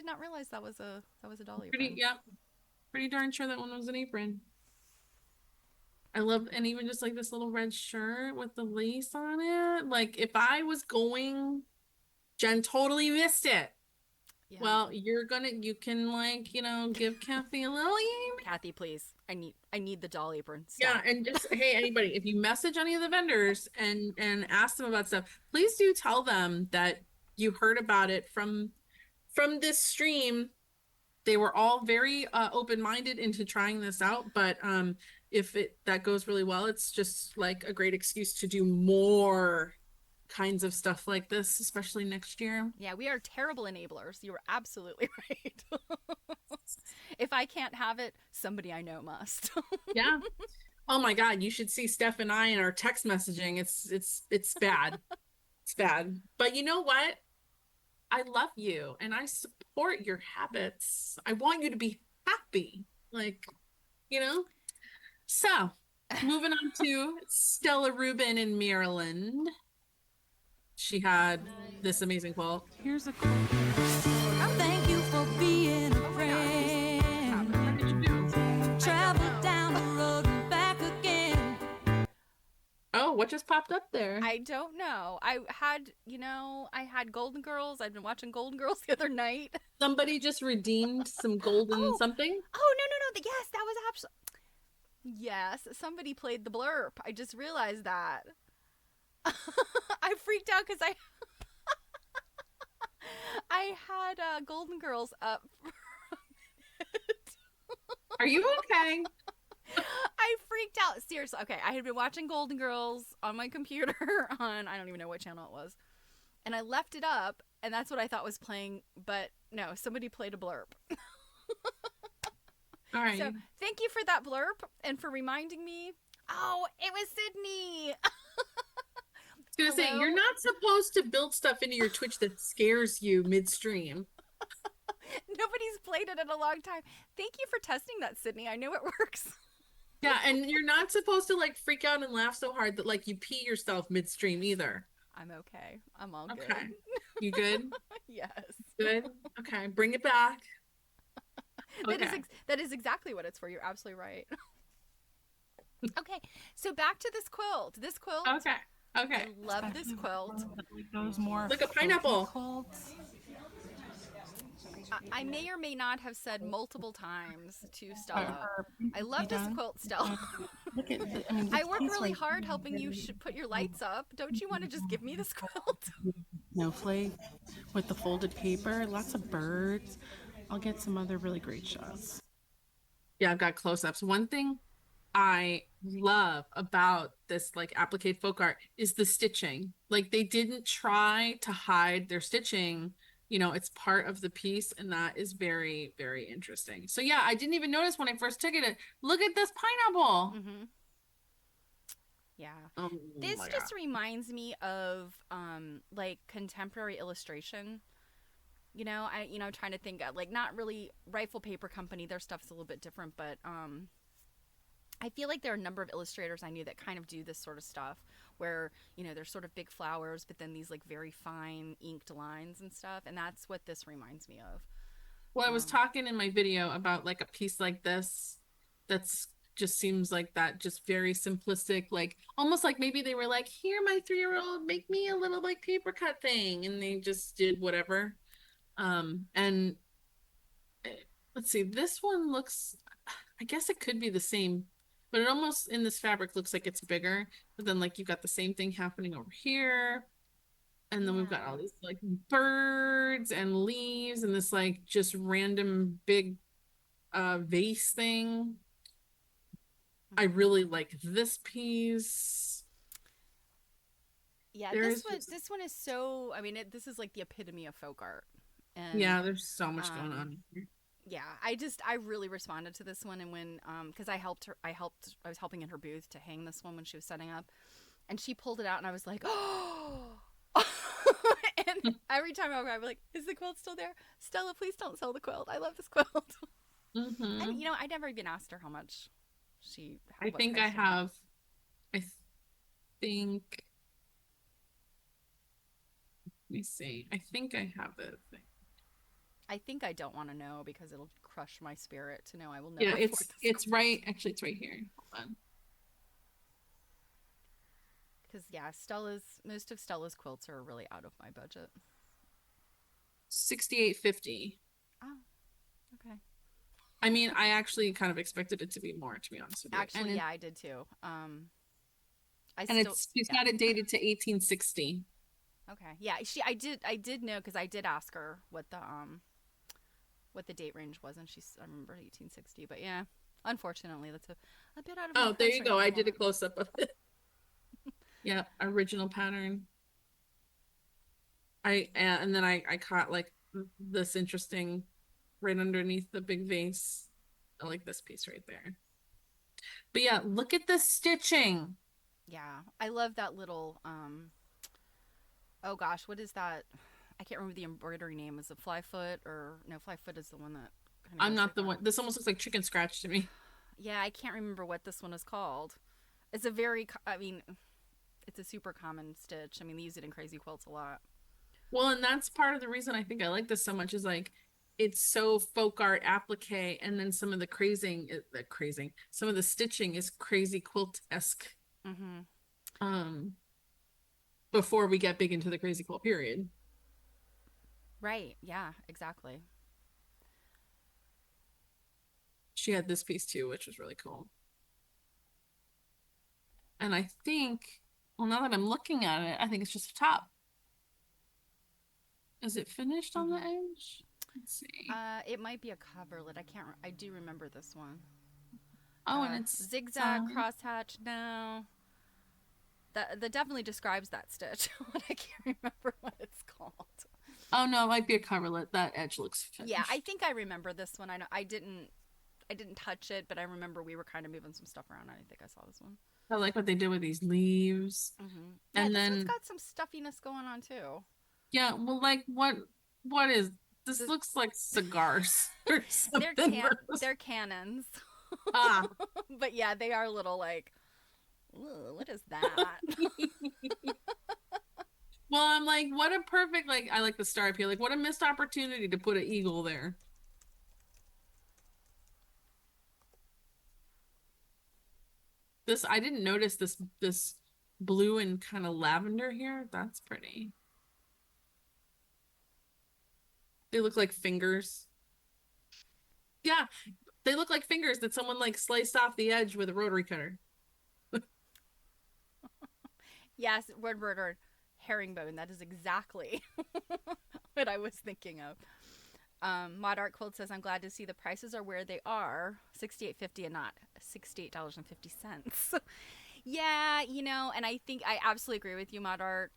not realize that was a doll apron. Pretty darn sure that one was an apron. I love, and even just like this little red shirt with the lace on it. Like, if I was going, Jen totally missed it. Yeah. Well, you can, like, give Kathy a little. Kathy, please. I need the doll apron. Yeah, Stop. and just, hey, anybody, if you message any of the vendors and ask them about stuff, please do tell them that you heard about it from this stream. They were all very open-minded into trying this out, but if that goes really well, it's just like a great excuse to do more kinds of stuff like this, especially next year. Yeah, we are terrible enablers. You were absolutely right. If I can't have it, somebody I know must. Yeah. Oh my God, you should see Steph and I in our text messaging. It's bad. It's bad. But you know what? I love you and I support your habits. I want you to be happy. Like, So, moving on to Stella Rubin in Maryland. She had this amazing quilt. Here's a quote. Thank you for being a friend. What did you do? Travel down the road and back again. Oh, what just popped up there? I don't know. I had Golden Girls. I've been watching Golden Girls the other night. Somebody just redeemed some golden something. Oh, no. Yes, that was absolutely. Yes, somebody played the blurb. I just realized that. I freaked out because I had Golden Girls up. Are you okay? I freaked out. Seriously. Okay, I had been watching Golden Girls on my computer on, I don't even know what channel it was. And I left it up, and that's what I thought was playing. But no, somebody played a blurb. All right. So thank you for that blurb and for reminding me. Oh, it was Sydney. I was gonna say, you're not supposed to build stuff into your Twitch that scares you midstream. Nobody's played it in a long time. Thank you for testing that, Sydney. I know it works. Yeah, and you're not supposed to like freak out and laugh so hard that like you pee yourself midstream either. I'm okay. I'm all good. Okay. You good? Yes. Good? Okay, bring it back. That is exactly what it's for. You're absolutely right. Okay, so back to this quilt. This quilt. Okay. I love this quilt. Those more Like a pineapple. quilts. I may or may not have said multiple times to Stella. I love You this done? quilt, Stella. Look at I work these, really like, hard helping you put your lights up. Don't you want to just give me this quilt? snowflake with the folded paper, lots of birds. I'll get some other really great shots. Yeah, I've got close-ups. One thing I love about this like applique folk art is the stitching. Like they didn't try to hide their stitching. It's part of the piece, and that is very, very interesting. So yeah, I didn't even notice when I first took it. Look at this pineapple. Mm-hmm. Yeah. Oh This my God. just reminds me of like contemporary illustration. Trying to think like not really Rifle Paper Company, their stuff's a little bit different, but I feel like there are a number of illustrators I knew that kind of do this sort of stuff where, there's sort of big flowers, but then these like very fine inked lines and stuff. And that's what this reminds me of. Well, I was Um, talking in my video about like a piece like this that's just seems like that, just very simplistic, like almost like maybe they were like, here, my 3-year-old, make me a little like paper cut thing, and they just did whatever. And let's see, this one looks, I guess it could be the same, but it almost in this fabric looks like it's bigger. But then like you've got the same thing happening over here. And then we've got all yeah. these like birds and leaves and this like just random big vase thing. I Hmm. really like this piece. Yeah, There's just, this one is so. I mean, this is like the epitome of folk art, and yeah, there's so much going um, on here. yeah, I really responded to this one, and when because I was helping in her booth to hang this one when she was setting up, and she pulled it out, and I was like, oh. And every time I'm like, is the quilt still there? Stella, please don't sell the quilt. I love this quilt. And Hmm. I never even asked her how much I what think price I she wanted. have, I think, let me see. I think I have the thing. I think I don't want to know because it'll crush my spirit to know I will Yeah, never afford it's this it's quilt. right. Actually, it's right here. Hold on. Because yeah, Stella's most of Stella's quilts are really out of my budget. 68.50. Oh, okay. I mean, I actually kind of expected it to be more, to be honest with you. And Actually, it, yeah, I did too. I and still it's she's yeah. got it dated to 1860. Okay. Yeah, I did know because I did ask her what the date range was, and I remember 1860. But yeah, unfortunately, that's a bit out of my Oh, there price you go. range at I the did a moment. close up of it. Yeah, original pattern. And then I caught like this interesting right underneath the big vase. I like this piece right there. But yeah, look at the stitching. Yeah, I love that little oh gosh, what is that? I can't remember the embroidery name. Is it Flyfoot or no? Flyfoot is the one that kind of I'm goes like not the that. one. This almost looks like chicken scratch to me. Yeah, I can't remember what this one is called. It's a very, I mean, it's a super common stitch. I mean, they use it in crazy quilts a lot. Well, and that's part of the reason I think I like this so much is like it's so folk art applique, and then some of some of the stitching is crazy quilt-esque. Mm-hmm. Um, before we get big into the crazy quilt period. Right. Yeah. Exactly. She had this piece too, which was really cool. And I think, well, now that I'm looking at it, I think it's just a top. Is it finished on the Mm-hmm. edge? Let's see. It might be a coverlet. I can't. I do remember this one. Oh, and it's Zigzag crosshatch. No, that definitely describes that stitch, but I can't remember what it's called. oh no, it might be a coverlet. That edge looks Yeah, I finished. think I remember this one. I know I didn't touch it, but I remember we were kind of moving some stuff around. I think I saw this one. I like what they did with these leaves. Mm-hmm. Yeah, And this one's then got some stuffiness going on too. yeah, well, like what is this The, looks like cigars or something. they're cannons, Ah. but yeah, they are little like. Ooh, what is that? Well, I'm like, what a perfect like I like the star up here. Like what a missed opportunity to put an eagle there. This I didn't notice this blue and kind of lavender here. That's pretty. They look like fingers. Yeah, they look like fingers that someone like sliced off the edge with a rotary cutter. Yes, word, herringbone. That is exactly what I was thinking of. Mod Art Quilt says, I'm glad to see the prices are where they are, $68.50 and not $68.50. Yeah, and I think I absolutely agree with you, Mod Art.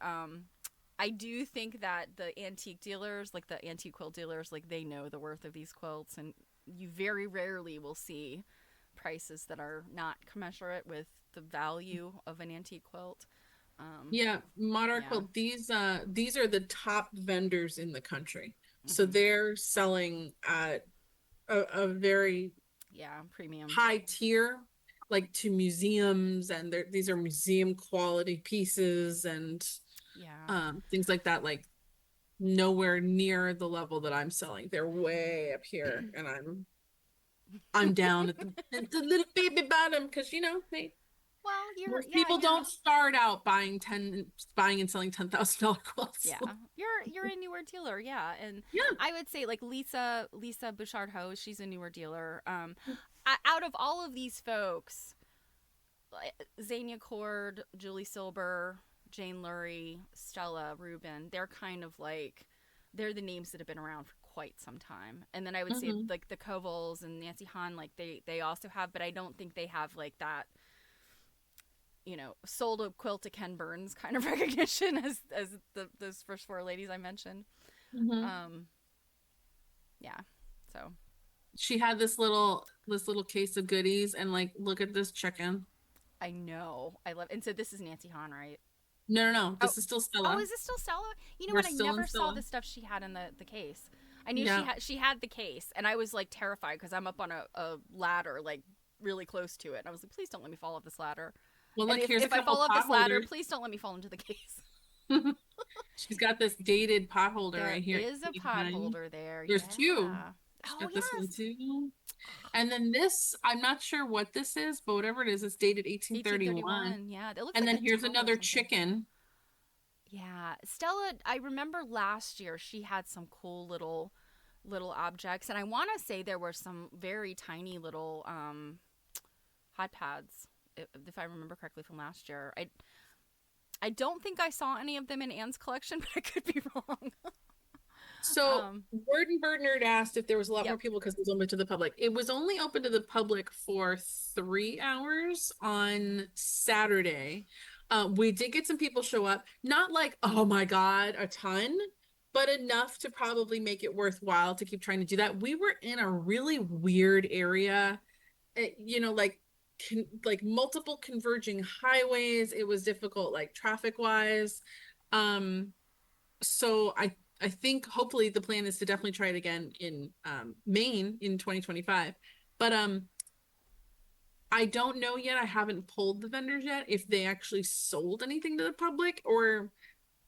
I do think that the antique dealers, like the antique quilt dealers, like they know the worth of these quilts, and you very rarely will see prices that are not commensurate with the value of an antique quilt. Yeah, Monarch Yeah. Quilt, these are the top vendors in the country. So Mm-hmm. they're selling at a very Yeah, premium. high tier, like to museums, and these are museum quality pieces and Yeah. things like that, like nowhere near the level that I'm selling. They're way up here, and I'm down at the little baby bottom because they Well, most people don't start out buying and selling $10,000 quilts. yeah, you're a newer dealer, yeah, and Yeah. I would say like Lisa Bouchard Ho, she's a newer dealer. Out of all of these folks, Zania Cord, Julie Silber, Jane Lurie, Stella Rubin, they're kind of like they're the names that have been around for quite some time. And then I would say Mm-hmm. like the Covels and Nancy Hahn, like they also have, but I don't think they have like that sold a quilt to Ken Burns kind of recognition as those first four ladies I mentioned. Mm-hmm. Um, yeah. So She had this little case of goodies, and like, look at this chicken. I know I love, and so this is Nancy Hahn, right? No, no, no. Oh, This is still oh, Stella. is this still Stella? You know We're what? I still in never saw Stella. the stuff she had in the case. I knew Yeah. she had the case, and I was like terrified because I'm up on a ladder, like really close to it. And I was like, please don't let me fall off this ladder. Well, And look, here's a if I couple fall off pot this ladder, holders. please don't let me fall into the case. She's got this dated pot holder There right here. is a pot holder there. There's two. Yeah. She's Oh got this one yes. too. And then this, I'm not sure what this is, but whatever it is, it's dated 1831. 1831. Yeah, it looks And like then a here's towel or another something. chicken. Yeah, Stella. I remember last year she had some cool little objects, and I want to say there were some very tiny little hot pads, if I remember correctly from last year. I don't think I saw any of them in Anne's collection, but I could be wrong. So Word and Bird Nerd asked if there was a lot Yep. more people because it was open to the public. It was only open to the public for 3 hours on Saturday. We did get some people show up, not like, oh my God, a ton, but enough to probably make it worthwhile to keep trying to do that. We were in a really weird area, like multiple converging highways. It was difficult, like traffic wise. So I think hopefully the plan is to definitely try it again in Maine in 2025. But I don't know yet. I haven't polled the vendors yet if they actually sold anything to the public or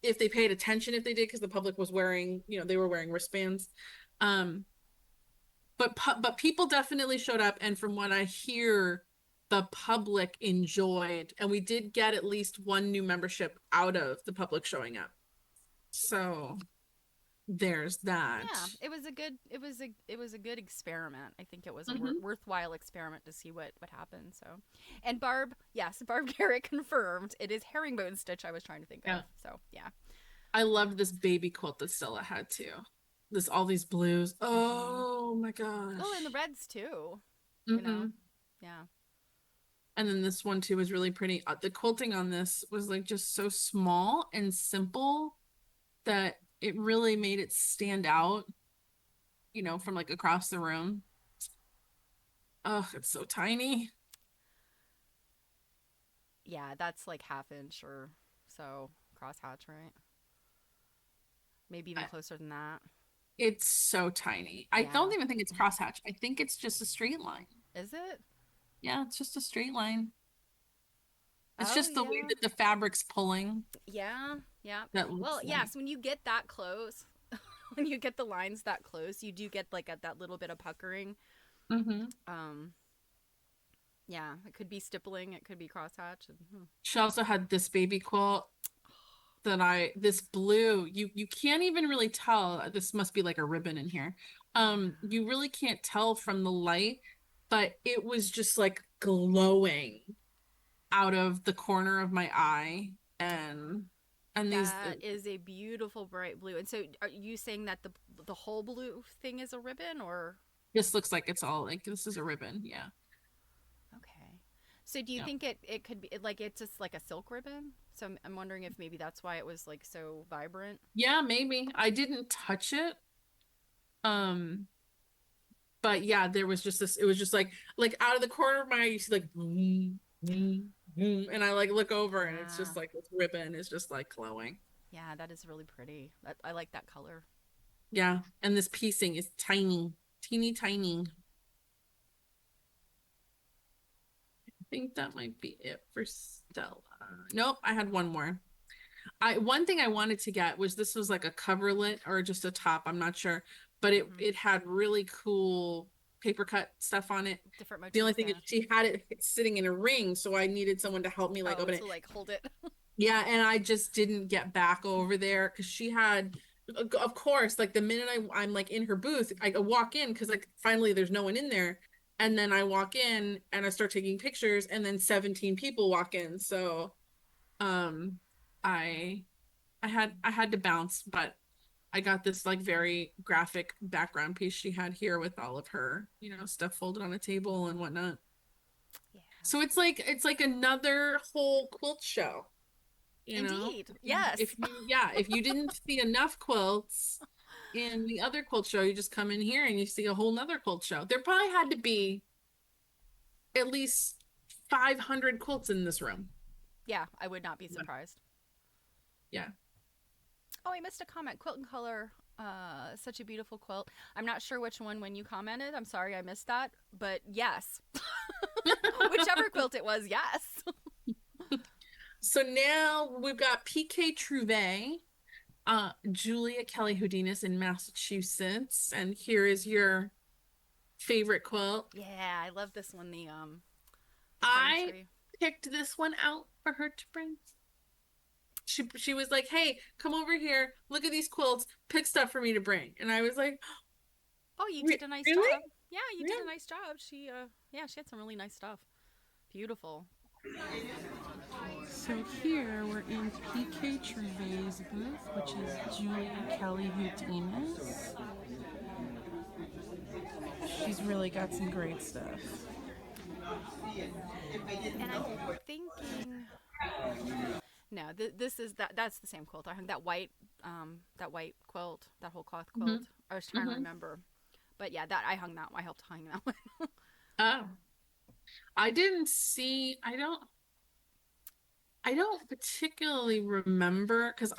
if they paid attention if they did because the public was wearing, they were wearing wristbands. But people definitely showed up, and from what I hear, the public enjoyed, and we did get at least one new membership out of the public showing up. So there's that. Yeah, it was a good experiment. I think it was a Mhm. worthwhile experiment to see what happened. So, and Barb Garrett confirmed it is herringbone stitch. I was trying to think Yeah. of. So yeah, I loved this baby quilt that Stella had too. All these blues. Oh my gosh. oh, and the reds too. You know, yeah. And then this one too was really pretty. The quilting on this was like just so small and simple that it really made it stand out, from like across the room. Oh, it's so tiny. Yeah, that's like half inch or so crosshatch, right? Maybe even closer than that. It's so tiny. I Yeah. don't even think it's crosshatch. I think it's just a straight line. Is it? Yeah, it's just a straight line. It's Oh, just the way yeah. that the fabric's pulling. Yeah, yeah. That looks Well, like. yes, when you get that close, when you get the lines that close, you do get like that little bit of puckering. Mm-hmm. Yeah, it could be stippling, it could be crosshatch. She also had this baby quilt this blue, you can't even really tell. This must be like a ribbon in here. You really can't tell from the light, but it was just like glowing out of the corner of my eye, and And these That is a beautiful bright blue. And so are you saying that the whole blue thing is a ribbon or this looks like it's all like this is a ribbon. Yeah. okay. So do you Yeah. think it could be like it's just like a silk ribbon? So I'm wondering if maybe that's why it was like so vibrant. Yeah, maybe. I didn't touch it. Um, but yeah, there was just this, it was just like out of the corner of my eye, you see like boom, boom, boom, and I like look over and it's Yeah. just like this ribbon is just like glowing. Yeah, that is really pretty. I like that color. Yeah, and this piecing is tiny, teeny tiny. I think that might be it for Stella. Nope, I had one more. One thing I wanted to get was this was like a coverlet or just a top, I'm not sure, but it Hmm. it had really cool paper cut stuff on it. Different The only motifs, thing is yeah. she had it sitting in a ring, so I needed someone to help me like Oh, open it. to like hold it. Yeah, and I just didn't get back over there because she had, of course, like the minute I'm like in her booth, I walk in because like finally there's no one in there, and then I walk in and I start taking pictures, and then 17 people walk in. So, um, I I had to bounce, but I got this like very graphic background piece she had here with all of her, stuff folded on a table and whatnot. Yeah. So it's like another whole quilt show, you know? Indeed. Yes. If you didn't see enough quilts in the other quilt show, you just come in here and you see a whole nother quilt show. There probably had to be at least 500 quilts in this room. Yeah, I would not be Yeah. surprised. Yeah. Oh, I missed a comment. Quilt and color. Such a beautiful quilt. I'm not sure which one when you commented. I'm sorry I missed that. But yes. Whichever quilt it was, yes. So now we've got PK Trouvé, Julia Kelly Houdinus in Massachusetts, and here is your favorite quilt. Yeah, I love this one. The pine I tree. picked this one out for her to bring. She was like, "Hey, come over here. Look at these quilts. Pick stuff for me to bring." And I was like, Oh, you did a nice "Really? job. Yeah, you did a Yeah." nice job. Yeah, she had some really nice stuff. Beautiful. So here we're in PK Trouvé's booth, which is Julia Kelly Houdinus. She's really got some great stuff. And I'm thinking, no, this is that's the same quilt. I hung that white quilt, that whole cloth quilt. Hmm. I was trying to Hmm. remember, but yeah, that I hung that. I helped hang that one. Oh, I didn't see. I don't particularly remember because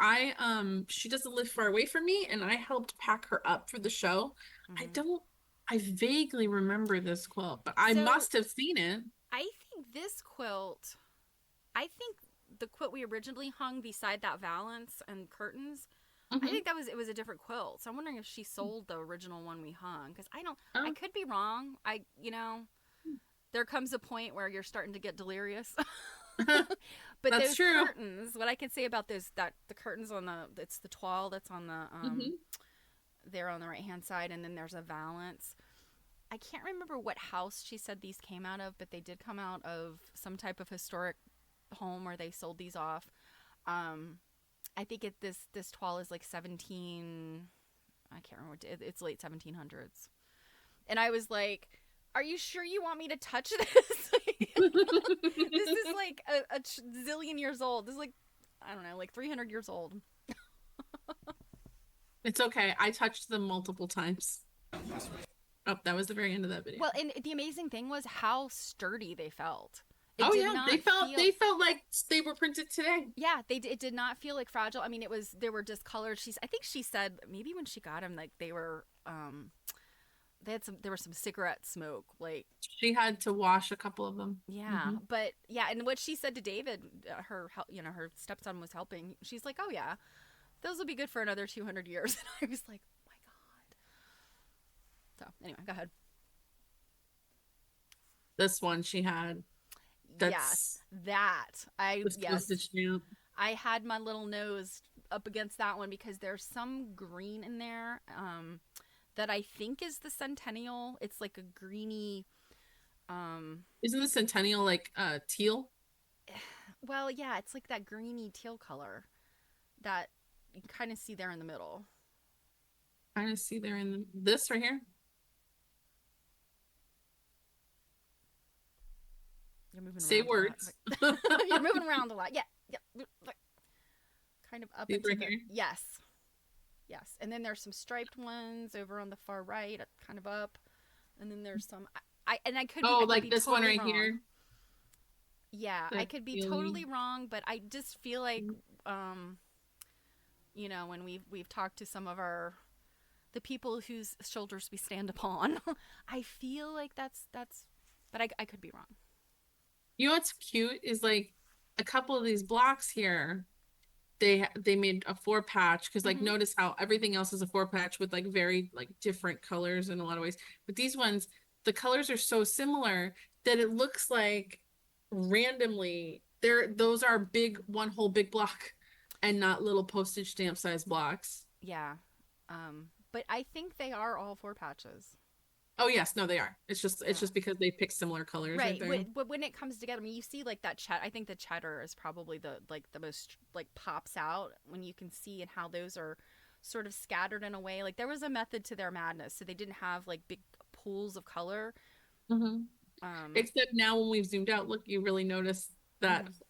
she doesn't live far away from me and I helped pack her up for the show. I Hmm. don't I vaguely remember this quilt, but I So must have seen it. I think this quilt, I think the quilt we originally hung beside that valance and curtains, I Hmm. think it was a different quilt. So I'm wondering if she sold the original one we hung because I Oh, could be wrong. There comes a point where you're starting to get delirious. But that's those true. curtains, what I can say about those that the curtains on it's the toile that's on the Hmm. there on the right hand side, and then there's a valance. I can't remember what house she said these came out of, but they did come out of some type of historic home where they sold these off. Um, I think this toile is like 17. I can't remember. It's late 1700s, and I was like, "Are you sure you want me to touch this?" This is like a zillion years old. This is like, I don't know, like 300 years old. It's okay. I touched them multiple times. Oh, that was the very end of that video. Well, and the amazing thing was how sturdy they felt. It Oh did yeah, they not felt feel. they felt like they were printed today. Yeah, it did not feel like fragile. I mean, they were discolored. I think she said maybe when she got them, like there was some cigarette smoke, like She had to wash a couple of them. yeah, Hmm. but yeah, and what she said to David, her stepson was helping. She's like, oh yeah, those will be good for another 200 years. And I was like, oh my god. So anyway, go ahead. This one she had. Yes, That's that this yes, postage stamp. I had my little nose up against that one because there's some green in there that I think is the centennial. It's like a greeny. Isn't the centennial like teal? Well, yeah, it's like that greeny teal color. that you kind of see there in the middle. Kind of see there in this right here. You're moving Say around words. a lot. You're moving around a lot. Yeah. Yeah. Kind of up These into right the here. yes. Yes. And then there's some striped ones over on the far right, kind of up. And then there's some I could Oh, be this one totally right wrong. here. Yeah, I That's could be really. totally wrong, but I just feel like you know, when we've talked to some of the people whose shoulders we stand upon, I feel like that's but I could be wrong. You know what's cute is like a couple of these blocks here. They made a 4-patch because like Mhm. notice how everything else is a 4-patch with like very like different colors in a lot of ways. But these ones, the colors are so similar that it looks like randomly those are big one whole big block and not little postage stamp size blocks. Yeah. But I think they are all 4 patches. Oh yes, no, they are. It's Yeah. just because they picked similar colors right Right. there. But when it comes together, I mean, you see like that I think the cheddar is probably the most like pops out when you can see and how those are sort of scattered in a way. Like there was a method to their madness, so they didn't have like big pools of color. Hmm. Um, Except now when we've zoomed out, look, you really notice that mhm.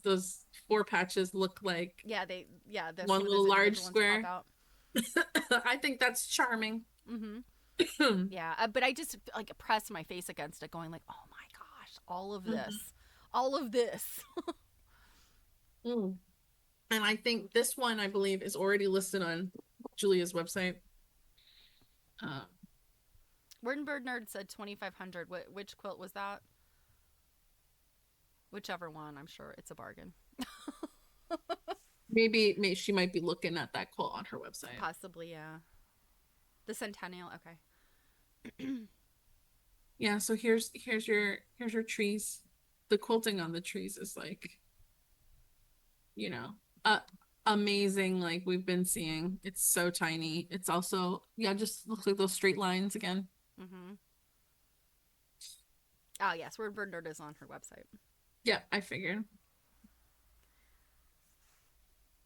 those 4 patches look like Yeah, one some of those little large individual ones pop square. out. I think that's charming. Mm-hmm. Mhm. Yeah, but I just like press my face against it, going like, "Oh my gosh, all of this." Mm. And I think this one, I believe, is already listed on Julia's website. Uh, Word and Bird Nerd said 2,500. Which quilt was that? Whichever one, I'm sure it's a bargain. maybe she might be looking at that quote on her website. Possibly, yeah. The Centennial, okay. Yeah, so here's your trees. The quilting on the trees is like, you know, uh amazing like we've been seeing. It's so tiny. It's also, yeah, just looks like those straight lines again. Mm-hmm. Oh yes, Word Bird Nerd is on her website. Yeah, I figured.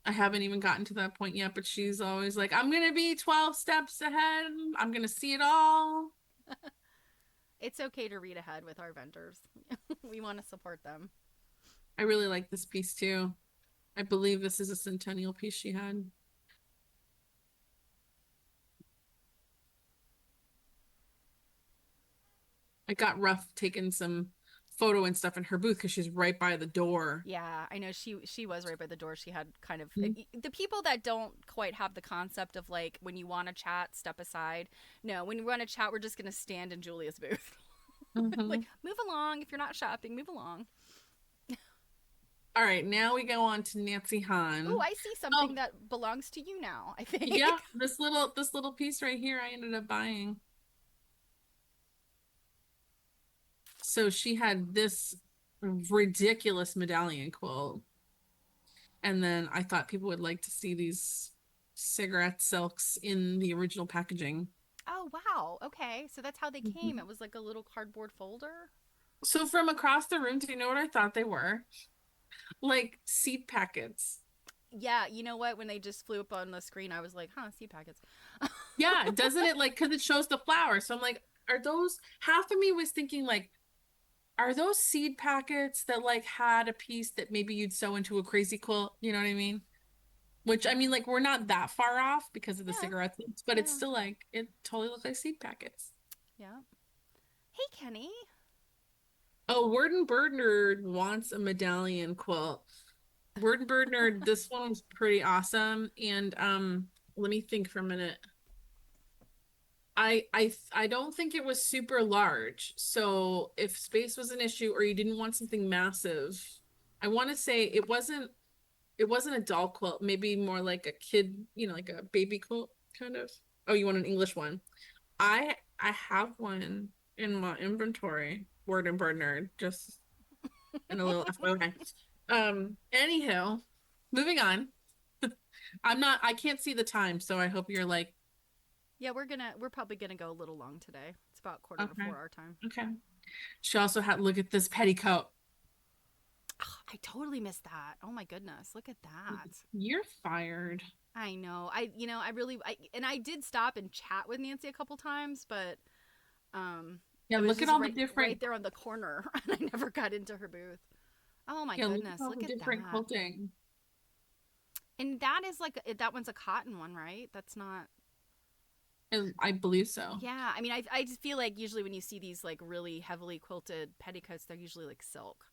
I haven't even gotten to that point yet, but she's always like, I'm gonna be 12 steps ahead. I'm gonna see it all. It's okay to read ahead with our vendors. We want to support them. I really like this piece too. I believe this is a centennial piece she had. I got rough taking some photo and stuff in her booth because she's right by the door. Yeah, I know she was right by the door. She had kind of Mhm. the people that don't quite have the concept of like when you want to chat, step aside. No, when you want to chat, we're just gonna stand in Julia's booth. Like Mhm. move along if you're not shopping. Move along. All right, now we go on to Nancy Oh, Hahn. I see something Oh, that belongs to you now. I think. yeah, this little piece right here I ended up buying. So she had this ridiculous medallion quilt. And then I thought people would like to see these cigarette silks in the original packaging. Oh wow. Okay, so that's how they came. Mhm. It was like a little cardboard folder. So from across the room, do you know what I thought they were? Like seed packets. Yeah, you know what? When they just flew up on the screen, I was like, "Huh, seed packets." Yeah, doesn't it like because it shows the flower. So I'm like, are those half of me was thinking like, are those seed packets that like had a piece that maybe you'd sew into a crazy quilt? You know what I mean? Which I mean, like, we're not that far off because of the Yeah, cigarette lights, but it's yeah, still like it totally looks like seed packets. yeah. Hey, Kenny. Oh, Word and Bird Nerd wants a medallion quilt. Word and Bird Nerd, this one's pretty awesome. And let me think for a minute. I don't think it was super large. So if space was an issue or you didn't want something massive, I want to say it wasn't a doll quilt, maybe more like a kid, like a baby quilt kind of. Oh, you want an English one? I have one in my inventory. Word and Bird Nerd, just in a little FYI. Anyhow, moving on. I can't see the time, so I hope you're like, Yeah, we're probably gonna go a little long today. It's about quarter to okay, four our time. okay. She also had look at this petticoat. Oh, I totally missed that. Oh my goodness, look at that. You're fired. I know. I really, and I did stop and chat with Nancy a couple times, but Yeah, it was look at just all the right different. there on the corner, and I never got into her booth. Oh my Yeah, look at goodness, all look the at different that. quilting. And that is like that one's a cotton one, right? That's not. And I believe so. Yeah, I mean, I just feel like usually when you see these like really heavily quilted petticoats, they're usually like silk.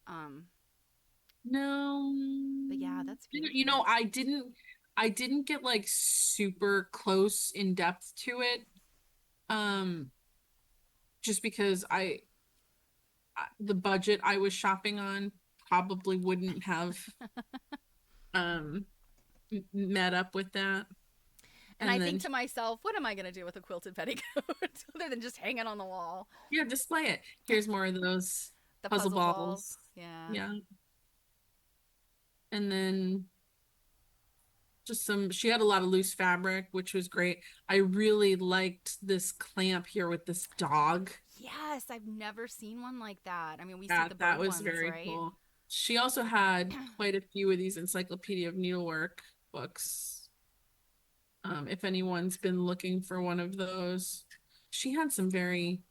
Um, No. but yeah, that's You beautiful. know, I didn't get like super close in depth to it. Um, just because the budget I was shopping on probably wouldn't have um met up with that. And And I then think to myself, what am I gonna do with a quilted petticoat other than just hang it on the wall? yeah, display it. Here's more of those The puzzle puzzle balls. balls. Yeah. Yeah. And then just she had a lot of loose fabric, which was great. I really liked this clamp here with this dog. Yes, I've never seen one like that. I mean, we see Yeah, the that bird was ones, very right? cool. She also had quite a few of these Encyclopedia of Needlework books. If anyone's been looking for one of those, she had some very,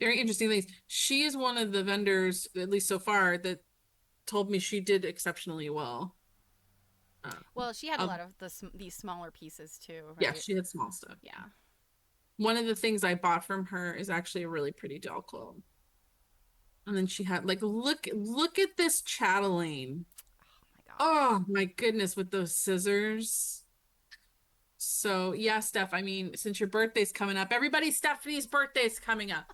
very interesting things. She is one of the vendors, at least so far, that told me she did exceptionally well. Well, she had a Um, lot of these smaller pieces too, yeah, right? she had small stuff. Yeah. One of the things I bought from her is actually a really pretty doll quilt. And then she had like look at this chatelaine. Oh my gosh. Oh my goodness, with those scissors. So yeah, Steph, I mean, since your birthday's coming up, everybody Stephanie's birthday's coming up.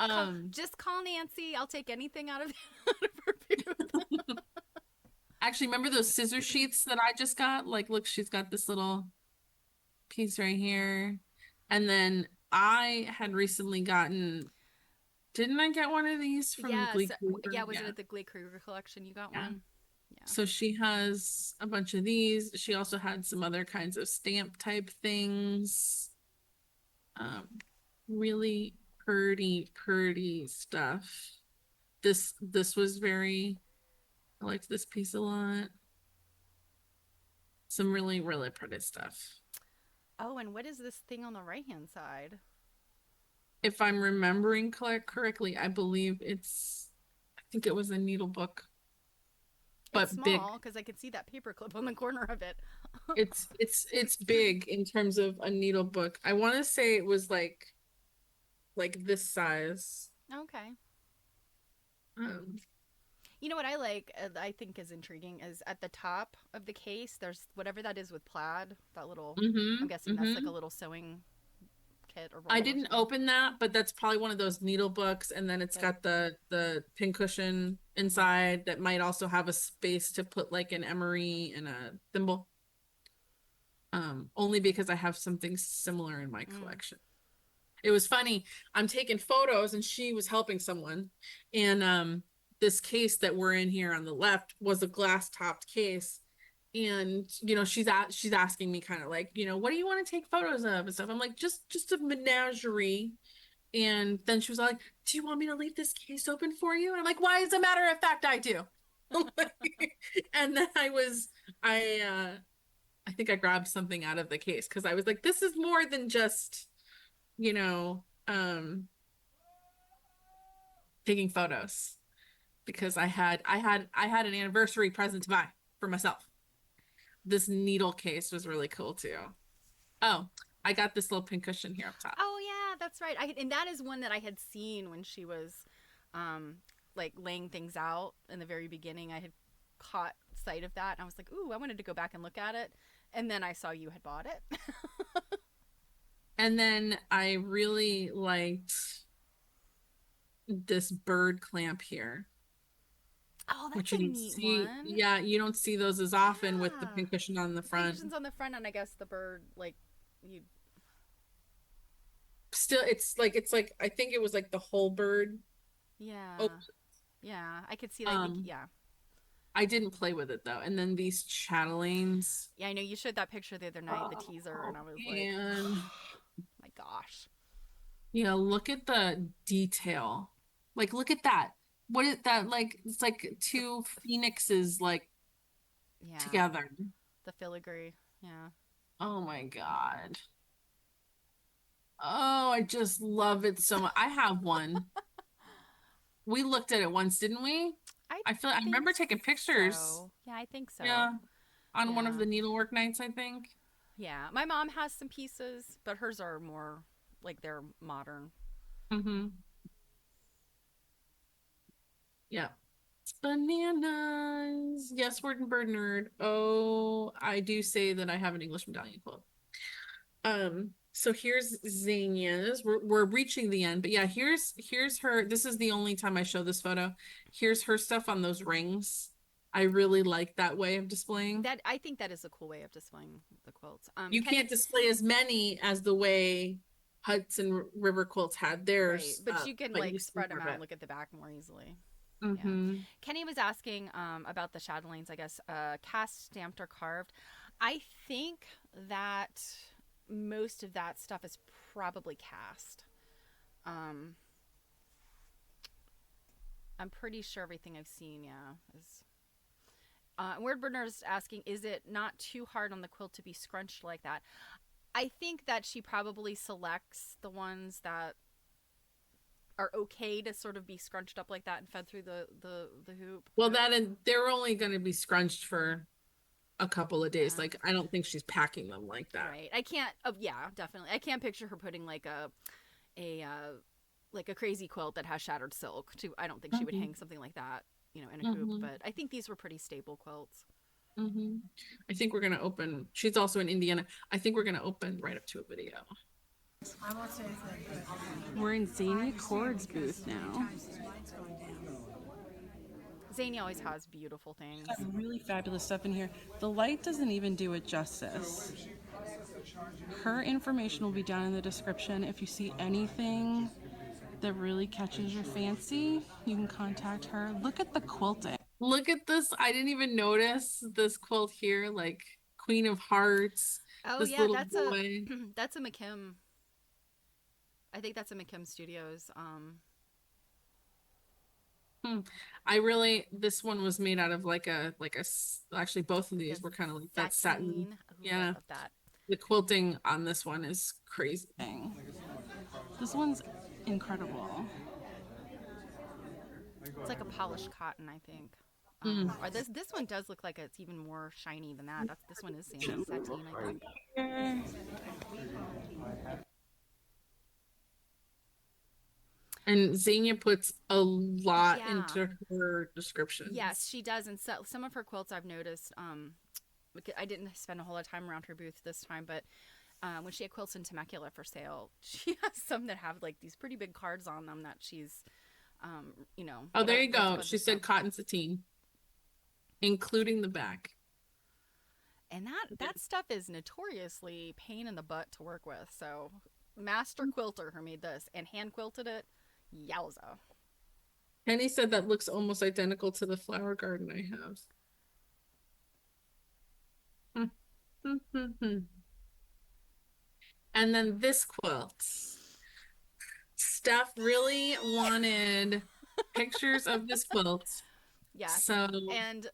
Um Just call Nancy. I'll take anything out of, out of her booth. actually remember those scissor sheets that I just got? Like look, she's got this little piece right here. And then I had recently gotten, didn't I get one of these from Yes. Glee Cooper? Yeah. Was it Yeah. at the Glee Kruger collection? You got Yeah. one? Yeah. So she has a bunch of these. She also had some other kinds of stamp type things. Um, really pretty stuff. This was very, I liked this piece a lot. Some really pretty stuff. Oh, and what is this thing on the right hand side? If I'm remembering correctly, I believe I think it was a needle book, It's but big. small because I could see that paper clip on the corner of it. It's big in terms of a needle book. I want to say it was like this size. Okay. Um, You know what I like, I think is intriguing, is at the top of the case, there's whatever that is with plaid, that little, I'm guessing that's like a little sewing kit or roll I or didn't something. open that, but that's probably one of those needle books, and then it's Yep. got the pincushion inside that might also have a space to put like an emery and a thimble. Only because I have something similar in my collection. It was funny. I'm taking photos, and she was helping someone, and this case that we're in here on the left was a glass topped case. And she's asking me kind of like, what do you want to take photos of and stuff. I'm like, just a menagerie. And then she was like, do you want me to leave this case open for you? And I'm like, why, as a matter of fact, I do. And then I think I grabbed something out of the case because I was like, this is more than just you know taking photos, because I had an anniversary present to buy for myself. This needle case was really cool too. Oh, I got this little pincushion here up top. Oh yeah, that's right. And that is one that I had seen when she was, like laying things out in the very beginning. I had caught sight of that, and I was like, ooh, I wanted to go back and look at it. And then I saw you had bought it. And then I really liked this bird clamp here, Oh, which that's you a don't neat see. one. Yeah, you don't see those as often with the Yeah. pincushion on the The front. pincushions on the front, and I guess the bird, like, you. Still, it's like I think it was like the whole bird. Yeah. Oh, Yeah, I could see that. um, Yeah. I didn't play with it though. And then these chatelaines. Yeah, I know you showed that picture the other night, the teaser, and I was like, And my gosh. look at the detail. Like, look at that. what is that like? It's like two phoenixes like Yeah, together. the filigree. Yeah. Oh my God. Oh, I just love it so much. I have one. We looked at it once, didn't we? I I think remember taking pictures. so. Yeah, I think so. Yeah, on one of Yeah. the needlework nights, I think. Yeah. My mom has some pieces, but hers are more like they're modern. Mm-hmm. Yeah. It's bananas. Yes, word and bird nerd. Oh, I do say that I have an English medallion quote. So here's Xenia's. We're reaching the end, but yeah, here's her. This is the only time I show this photo. Here's her stuff on those rings. I really like that way of displaying. That I think that is a cool way of displaying the quilts. You Kenny, can't display as many as the way Hudson River quilts had right? theirs But up, you can but like you see spread them more of out it. and look at the back more easily. Yeah. Mm-hmm. Kenny was asking about the chatelaines, I guess, cast, stamped, or carved. I think that most of that stuff is probably cast. Um, I'm pretty sure everything I've seen, yeah, is. Wordburner's asking, is it not too hard on the quilt to be scrunched like that? I think that she probably selects the ones that are okay to sort of be scrunched up like that and fed through the hoop. Well, that and they're only going to be scrunched for a couple of days. Yeah. Like I don't think she's packing them like that. Right. I can't. Yeah, definitely. I can't picture her putting like a crazy quilt that has shattered silk. I don't think she would Mhm. hang something like that, in a hoop. Mhm. But I think these were pretty stable quilts. Mhm. I think we're gonna open. She's also in Indiana. I think we're gonna open right up to a video. We're in Zany Chord's booth now. Zany always has beautiful things. Got really fabulous stuff in here. The light doesn't even do it justice. Her information will be down in the description. If you see anything that really catches your fancy, you can contact her. Look at the quilting. Look at this. I didn't even notice this quilt here, like Queen of Hearts. Oh This yeah, little that's boy. that's a McKim. I think that's a McKim Studios. I really, this one was made out of actually both of these Like were kind of like a that satin. Ooh, I Yeah. love that. The quilting on this one is crazy. This one's incredible. It's like a polished cotton, I think. Or this one does look like it's even more shiny than that. This one is satin, I think. And Xenia puts a lot Yeah. into her descriptions. Yes, she does. And so, some of her quilts I've noticed. I didn't spend a whole lot of time around her booth this time, but when she had quilts in Temecula for sale, she has some that have like these pretty big cards on them that she's, Oh, there you put a go. bunch She of said stuff. cotton sateen, including the back. And that stuff is notoriously pain in the butt to work with. So, master quilter who made this and hand quilted it, yowza. Penny said that looks almost identical to the flower garden I have. And then this quilt. Steph really wanted pictures of this quilt. Yes. So And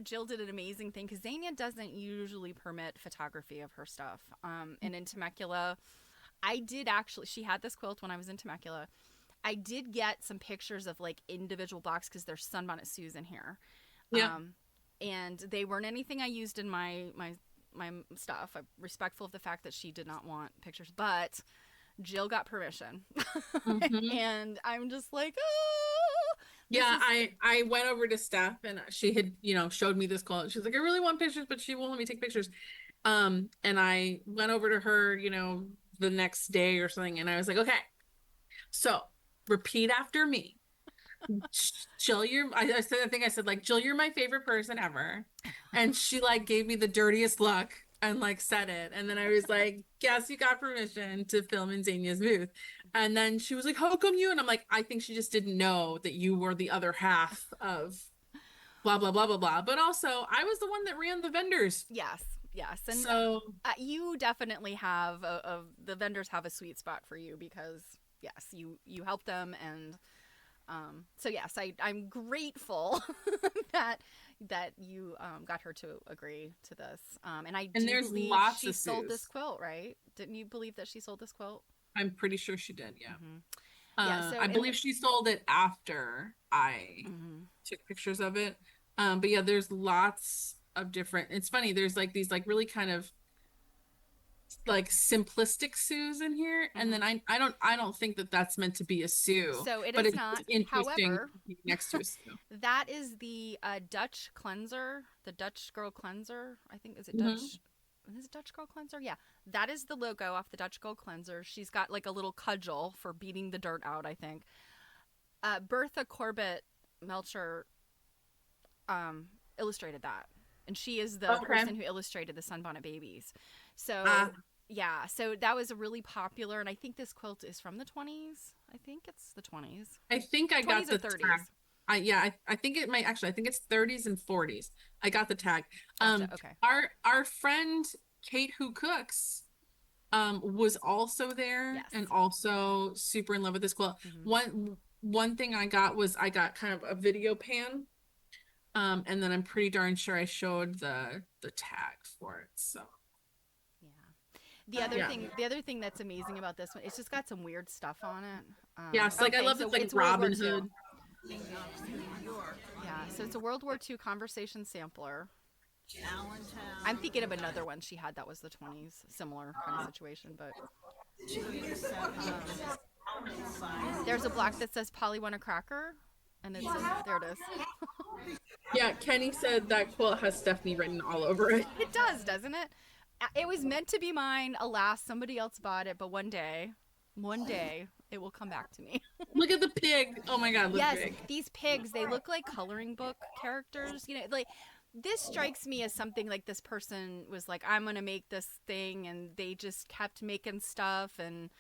Jill did an amazing thing because Xenia doesn't usually permit photography of her stuff. And in Temecula, I did actually, she had this quilt when I was in Temecula. I did get some pictures of like individual blocks because there's Sunbonnet Sue's in here. yeah. And they weren't anything I used in my stuff. I'm respectful of the fact that she did not want pictures, but Jill got permission. Mhm. And I'm just like, oh. Yeah, I went over to Steph and she had, showed me this quilt. She's like, I really want pictures, but she won't let me take pictures. And I went over to her, the next day or something, and I was like, okay, so repeat after me. Jill, I think I said like, Jill, you're my favorite person ever. And she like gave me the dirtiest look and like said it. And then I was like, yes, you got permission to film in Xenia's booth. And then she was like, how come you? And I'm like, I think she just didn't know that you were the other half of blah, blah, blah, blah, blah. But also I was the one that ran the vendors. Yes. And So you definitely have the vendors have a sweet spot for you because yes, you help them and So yes, I'm grateful that you got her to agree to this. And I And do there's believe lots she of sold this Sues. quilt, right? Didn't you believe that she sold this quilt? I'm pretty sure she did, yeah. Mm-hmm. Yeah. So I in the believe she sold it after I mm-hmm. took pictures of it. But yeah, there's lots of different. It's funny. There's like these like really kind of like simplistic Sues in here, and Mm-hmm. then I don't think that that's meant to be a Sue, So it but is it's not. interesting However, next to a Sue. that is the Dutch cleanser, the Dutch girl cleanser. I think is it Mm-hmm. Dutch? Is it Dutch girl cleanser? Yeah, that is the logo off the Dutch girl cleanser. She's got like a little cudgel for beating the dirt out, I think. Bertha Corbett Melcher illustrated that, and she is the Okay. person who illustrated the Sunbonnet Babies. Uh, So yeah, so that was a really popular, and I think this quilt is from the 20s. I think it's the 20s, I think I got 20s or the tag. 30s. I think it might actually. I think it's 30s and 40s. I got the tag. Gotcha. Okay. Our friend Kate who cooks was also there Yes. and also super in love with this quilt. Mm-hmm. One thing I got was I got kind of a video pan. And then I'm pretty darn sure I showed the tag for it. So Yeah. yeah. The other thing that's amazing about this one, it's just got some weird stuff on it. Yes, like I Okay, love so this like it's World War Robin II. Hood. Yeah, so it's a World War II conversation sampler. I'm thinking of another one she had that was the 20s, similar kind of situation, but there's a block that says Polly want a cracker, and it's there it is. Yeah, Kenny said that quilt has Stephanie written all over it. It does, doesn't it? It was meant to be mine. Alas, somebody else bought it, but one day, it will come back to me. Look at the pig. Oh my god, look Yes, big. these pigs, they look like coloring book characters. You know, like this strikes me as something like this person was like, I'm going to make this thing. And they just kept making stuff and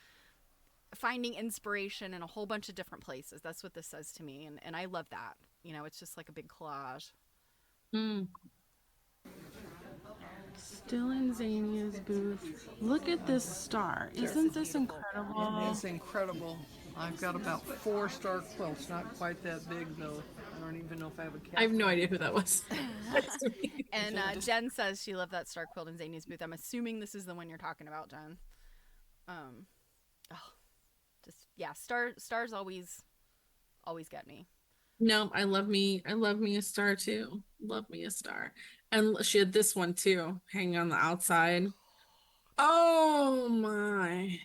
finding inspiration in a whole bunch of different places. That's what this says to me. And I love that. You know, it's just like a big collage. Mm. Still in Xania's booth. Look at this star. Isn't this incredible? It's incredible. I've got about 4-star quilts, not quite that big though. I don't even know if I have a cat. I have no idea who that was. And Jen says she loved that star quilt in Zania's booth. I'm assuming this is the one you're talking about, Jen. Just yeah, stars always get me. No, I love me a star too. Love me a star. And she had this one too, hanging on the outside. Oh my.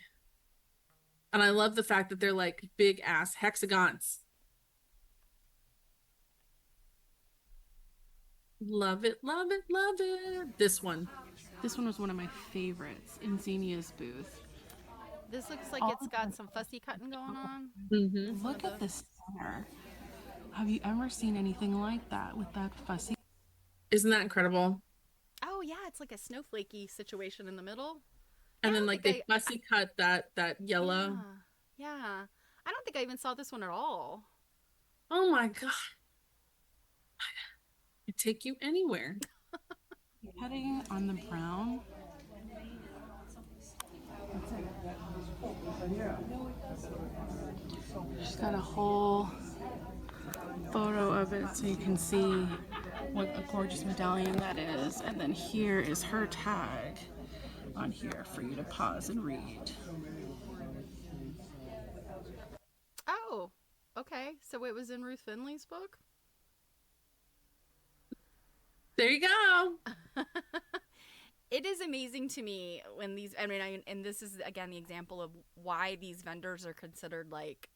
And I love the fact that they're like big ass hexagons. Love it, love it, love it. This one. This one was one of my favorites in Xenia's booth. This looks like it's got some fussy cutting going on. Mm-hmm. Look at the center. Have you ever seen anything like that with that fussy? Isn't that incredible? Oh yeah, it's like a snowflakey situation in the middle. And Yeah, then like they fussy cut that yellow. Yeah. I don't think I even saw this one at all. Oh my god. I'd take you anywhere. Cutting on the brown. She's got a whole photo of it so you can see what a gorgeous medallion that is. And then here is her tag on here for you to pause and read. Oh, okay. So it was in Ruth Finley's book? There you go. It is amazing to me when these, and this is again the example of why these vendors are considered like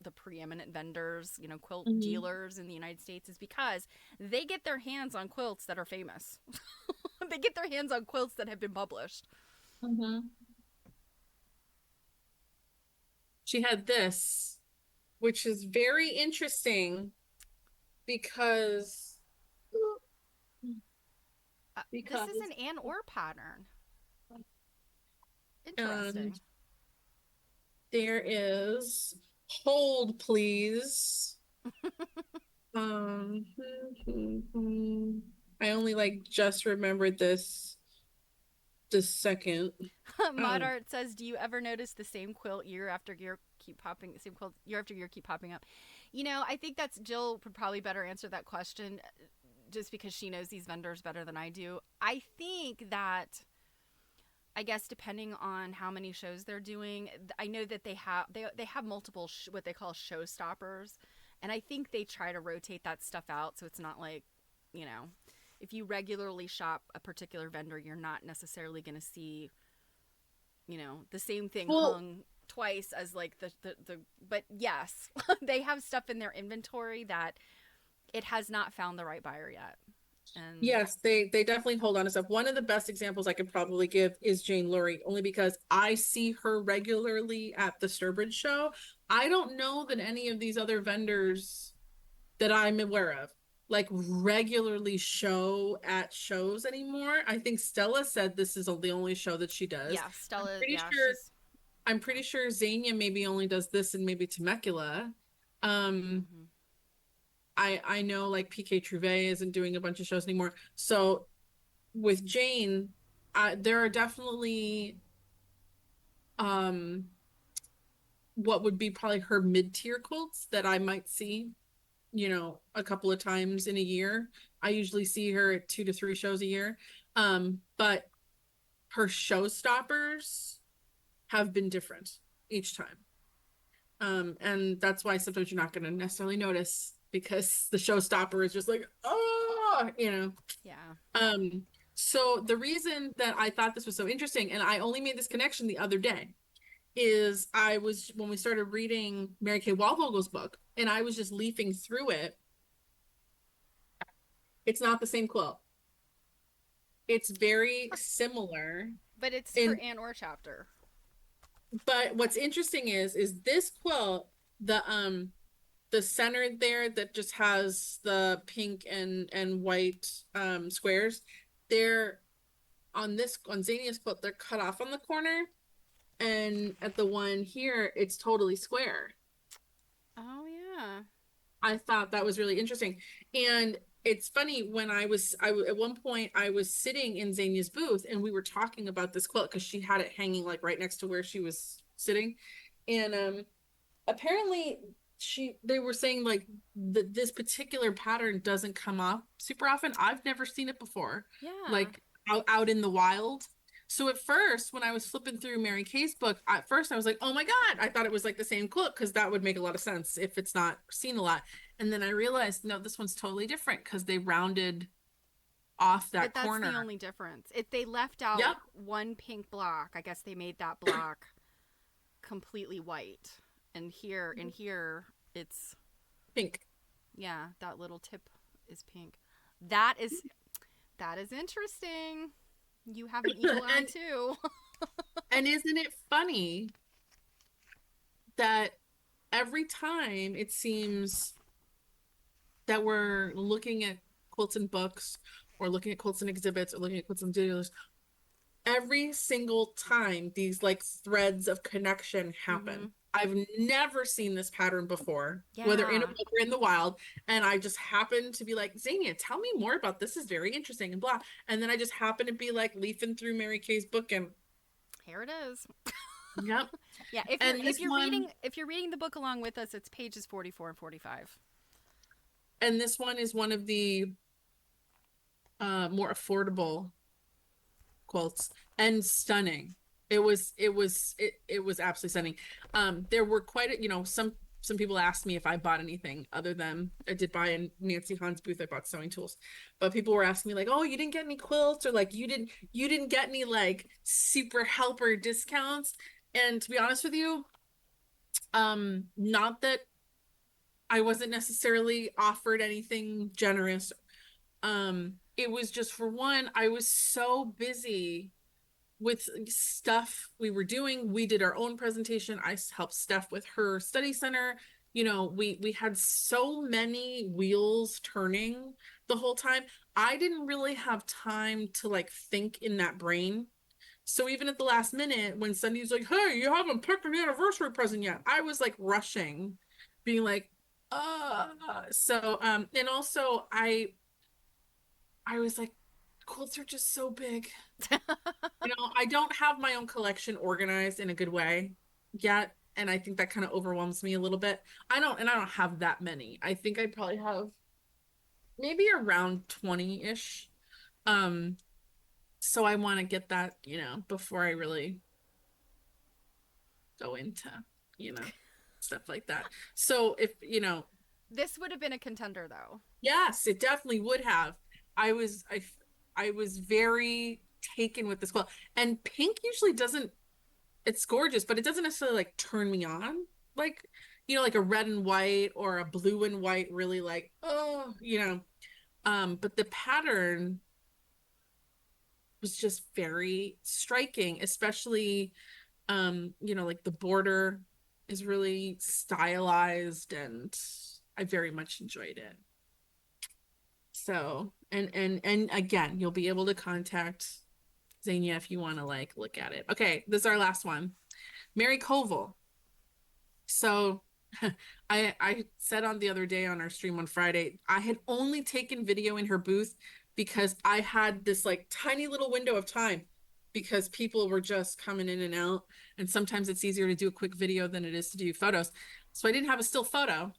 the preeminent vendors, you know, quilt dealers in the United States, is because they get their hands on quilts that are famous. They get their hands on quilts that have been published. Mm-hmm. She had this, which is very interesting because This is an Ann Orr pattern. Interesting. There is, hold please. I only like just remembered this second. Mod Art says, "Do you ever notice the same quilt year after year keep popping? Same quilt year after year keep popping up." I think that's Jill would probably better answer that question just because she knows these vendors better than I do. I think that I guess depending on how many shows they're doing, I know that they have multiple what they call showstoppers, and I think they try to rotate that stuff out so it's not like, you know, if you regularly shop a particular vendor, you're not necessarily going to see, the same thing Well, hung twice as like the but yes, they have stuff in their inventory that it has not found the right buyer yet. And yes, they definitely hold on to stuff. One of the best examples I could probably give is Jane Lurie, only because I see her regularly at the Sturbridge show. I don't know that any of these other vendors that I'm aware of like regularly show at shows anymore. I think Stella said this is the only show that she does. yeah, I'm Stella, pretty yeah, sure she's I'm pretty sure Xenia maybe only does this and maybe Temecula. Um, mhm. I know like PK Trouvé isn't doing a bunch of shows anymore. So with Jane, there are definitely um what would be probably her mid-tier quilts that I might see, a couple of times in a year. I usually see her at 2 to 3 shows a year. But her showstoppers have been different each time. And that's why sometimes you're not going to necessarily notice because the showstopper is just like, oh. Yeah. Um, so the reason that I thought this was so interesting, and I only made this connection the other day, is when we started reading Mary Kay Walvogel's book, and I was just leafing through it. It's not the same quilt. It's very similar. But it's her And Aunt Or chapter. but what's interesting is this quilt, the center there that just has the pink and white squares, they're on Xenia's quilt, they're cut off on the corner, and at the one here, it's totally square. Oh yeah. I thought that was really interesting. And it's funny when at one point I was sitting in Xenia's booth and we were talking about this quilt because she had it hanging like right next to where she was sitting. And apparently they were saying like this particular pattern doesn't come up super often. I've never seen it before. Yeah. Like out in the wild. So at first, when I was flipping through Mary Kay's book, at first I was like, oh my God, I thought it was like the same quilt because that would make a lot of sense if it's not seen a lot. And then I realized, no, this one's totally different because they rounded off that But that's corner. the only difference. If they left out Yep. one pink block, I guess they made that block completely white. And here it's Pink. yeah, that little tip is pink. That is interesting. You have an eagle eye And too. and isn't it funny that every time it seems that we're looking at quilts and books or looking at quilts and exhibits or looking at quilts and dealers, every single time these like threads of connection happen. Mhm. I've never seen this pattern before, whether in a Yeah. book or in the wild. And I just happen to be like, Xenia, tell me more about this. Is very interesting and blah. And then I just happen to be like leafing through Mary Kay's book and Here it is. yep. Yeah, And this one, if you're reading the book along with us, it's pages 44 and 45. and this one is one of the more affordable quilts and stunning. It was absolutely stunning. There were some people asked me if I bought anything other than I did buy in Nancy Hahn's booth. I bought sewing tools, but people were asking me like, oh, you didn't get any quilts, or like you didn't get any like super helper discounts. And to be honest with you, not that I wasn't necessarily offered anything generous. It was just, for one, I was so busy with stuff we were doing. We did our own presentation. I helped Steph with her study center. We had so many wheels turning the whole time. I didn't really have time to like think in that brain. So even at the last minute, when Cindy's like, hey, you haven't picked an anniversary present yet, I was like rushing, being like, and also I was like, quilts are just so big. I don't have my own collection organized in a good way yet. and I think that kind of overwhelms me a little bit. I don't have that many. I think I probably have maybe around 20-ish. Um, so I want to get that, before I really go into, you know, stuff like that. So if, This would have been a contender though. yes, it definitely would have. I was very taken with this quilt. And pink usually doesn't, it's gorgeous, but it doesn't necessarily like turn me on. Like, like a red and white or a blue and white really like, oh, but the pattern was just very striking, especially like the border is really stylized and I very much enjoyed it. So, and again, you'll be able to contact Xenia if you want to like look at it. Okay, this is our last one. Mary Koval. So I said on the other day on our stream on Friday, I had only taken video in her booth because I had this like tiny little window of time because people were just coming in and out. And sometimes it's easier to do a quick video than it is to do photos. So I didn't have a still photo.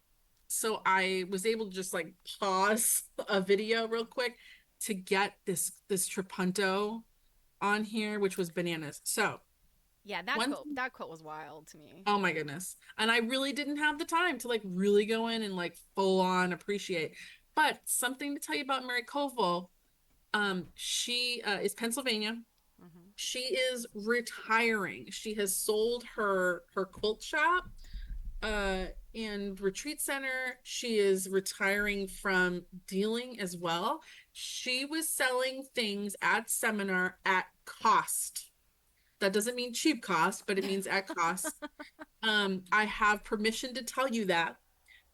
So I was able to just like pause a video real quick to get this trapunto on here, which was bananas. So Yeah, that quote was wild to me. oh my goodness. And I really didn't have the time to like really go in and like full on appreciate. But something to tell you about Mary Koval, she is Pennsylvania. Mm-hmm. She is retiring. She has sold her quilt shop and retreat center. She is retiring from dealing as well. She was selling things at seminar at cost. That doesn't mean cheap cost, but it means at cost. I have permission to tell you that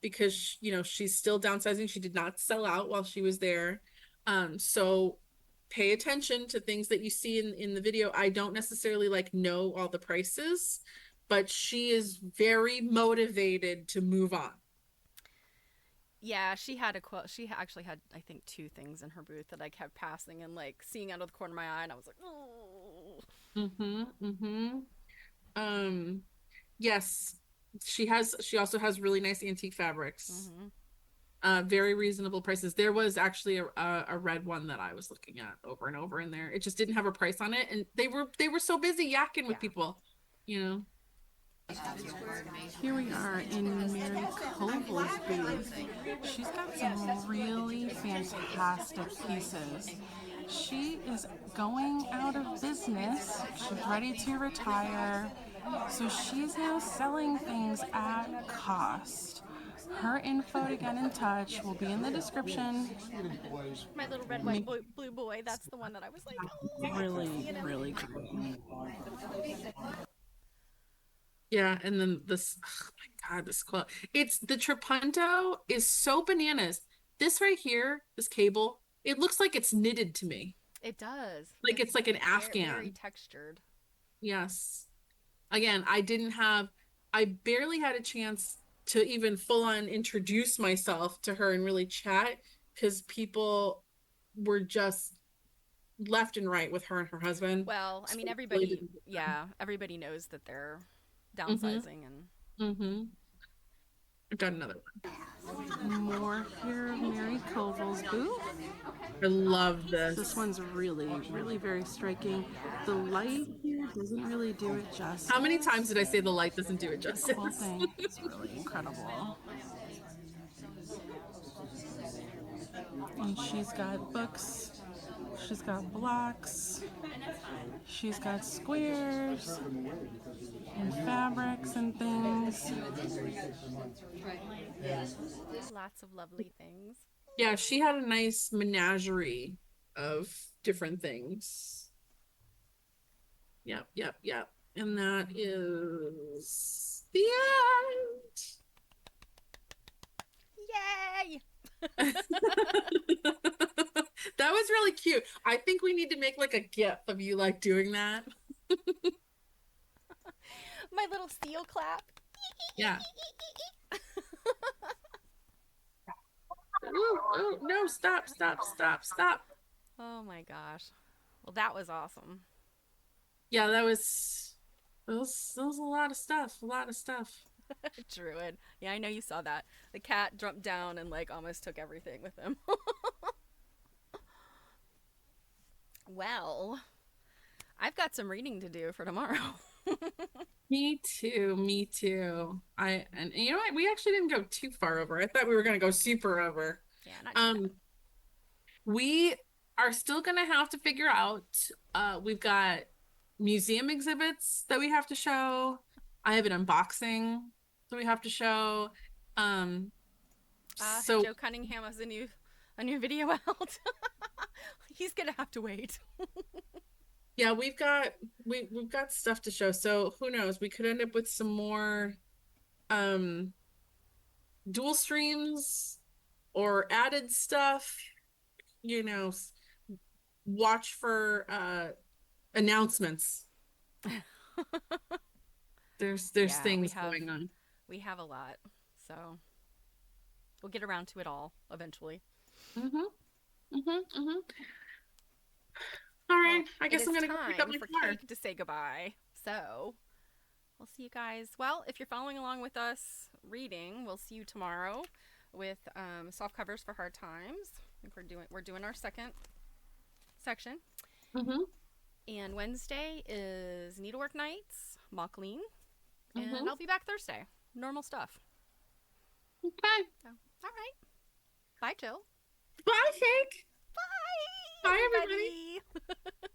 because, she's still downsizing. She did not sell out while she was there. So pay attention to things that you see in the video. I don't necessarily like know all the prices, but she is very motivated to move on. Yeah, she had a quote. She actually had, I think, 2 things in her booth that I kept passing and like seeing out of the corner of my eye, and I was like, oh. Yes, she also has really nice antique fabrics. Mm-hmm. Very reasonable prices. There was actually a red one that I was looking at over and over in there. It just didn't have a price on it, and they were so busy yakking with people, Here we are in Mary Koval's booth. She's got some really fantastic pieces. She is going out of business. She's ready to retire. So she's now selling things at cost. Her info to get in touch will be in the description. My little red, white, blue boy. That's the one that I was like, oh, Really cool. Yeah, and then this, oh my God, this quilt. It's the trapunto is so bananas. This right here, this cable, it looks like it's knitted to me. It does. Like it's like an very, Afghan. very textured. Yes. Again, I barely had a chance to even full on introduce myself to her and really chat because people were just left and right with her and her husband. Well, I mean, So everybody knows that they're downsizing and I've got another one. More here of Mary Koval's booth. I love this. This one's really very striking. The light here doesn't really do it justice. How many times did I say the light doesn't do it justice? The whole thing is really incredible. And she's got books. She's got blocks. She's got squares and fabrics and things. lots of lovely things. Yeah, she had a nice menagerie of different things. Yep. And that is the Yay! end. That was really cute. I think we need to make like a GIF of you like doing that. My little seal clap. Yeah. Ooh, no, stop. Oh my gosh. Well, that was awesome. Yeah, that was Those a lot of stuff. A lot of stuff. Druid. Yeah, I know you saw that. The cat jumped down and like almost took everything with him. Well, I've got some reading to do for tomorrow. Me too. Me too. And you know what? We actually didn't go too far over. I thought we were gonna go super over. Yeah, not too bad. Um, we are still gonna have to figure out. We've got museum exhibits that we have to show. I have an unboxing that we have to show. Um, so Joe Cunningham has a new video out. He's gonna have to wait. yeah, we've got stuff to show. So who knows? We could end up with some more um dual streams or added stuff. You know, watch for announcements. There's Yeah, things going on. we have a lot, so we'll get around to it all eventually. Mm-hmm. Mm-hmm. Mm-hmm. All Well, right. I it guess is I'm gonna go pick up time my for car. Cake to say goodbye. So we'll see you guys. Well, if you're following along with us reading, we'll see you tomorrow with soft covers for hard times. I think we're doing our second section. Mm-hmm. And Wednesday is needlework nights, mock lean, and Mm-hmm. I'll be back Thursday. Normal stuff. Okay. So, all right. Bye, Jill. Bye, Fake. Bye. Bye, everybody. everybody.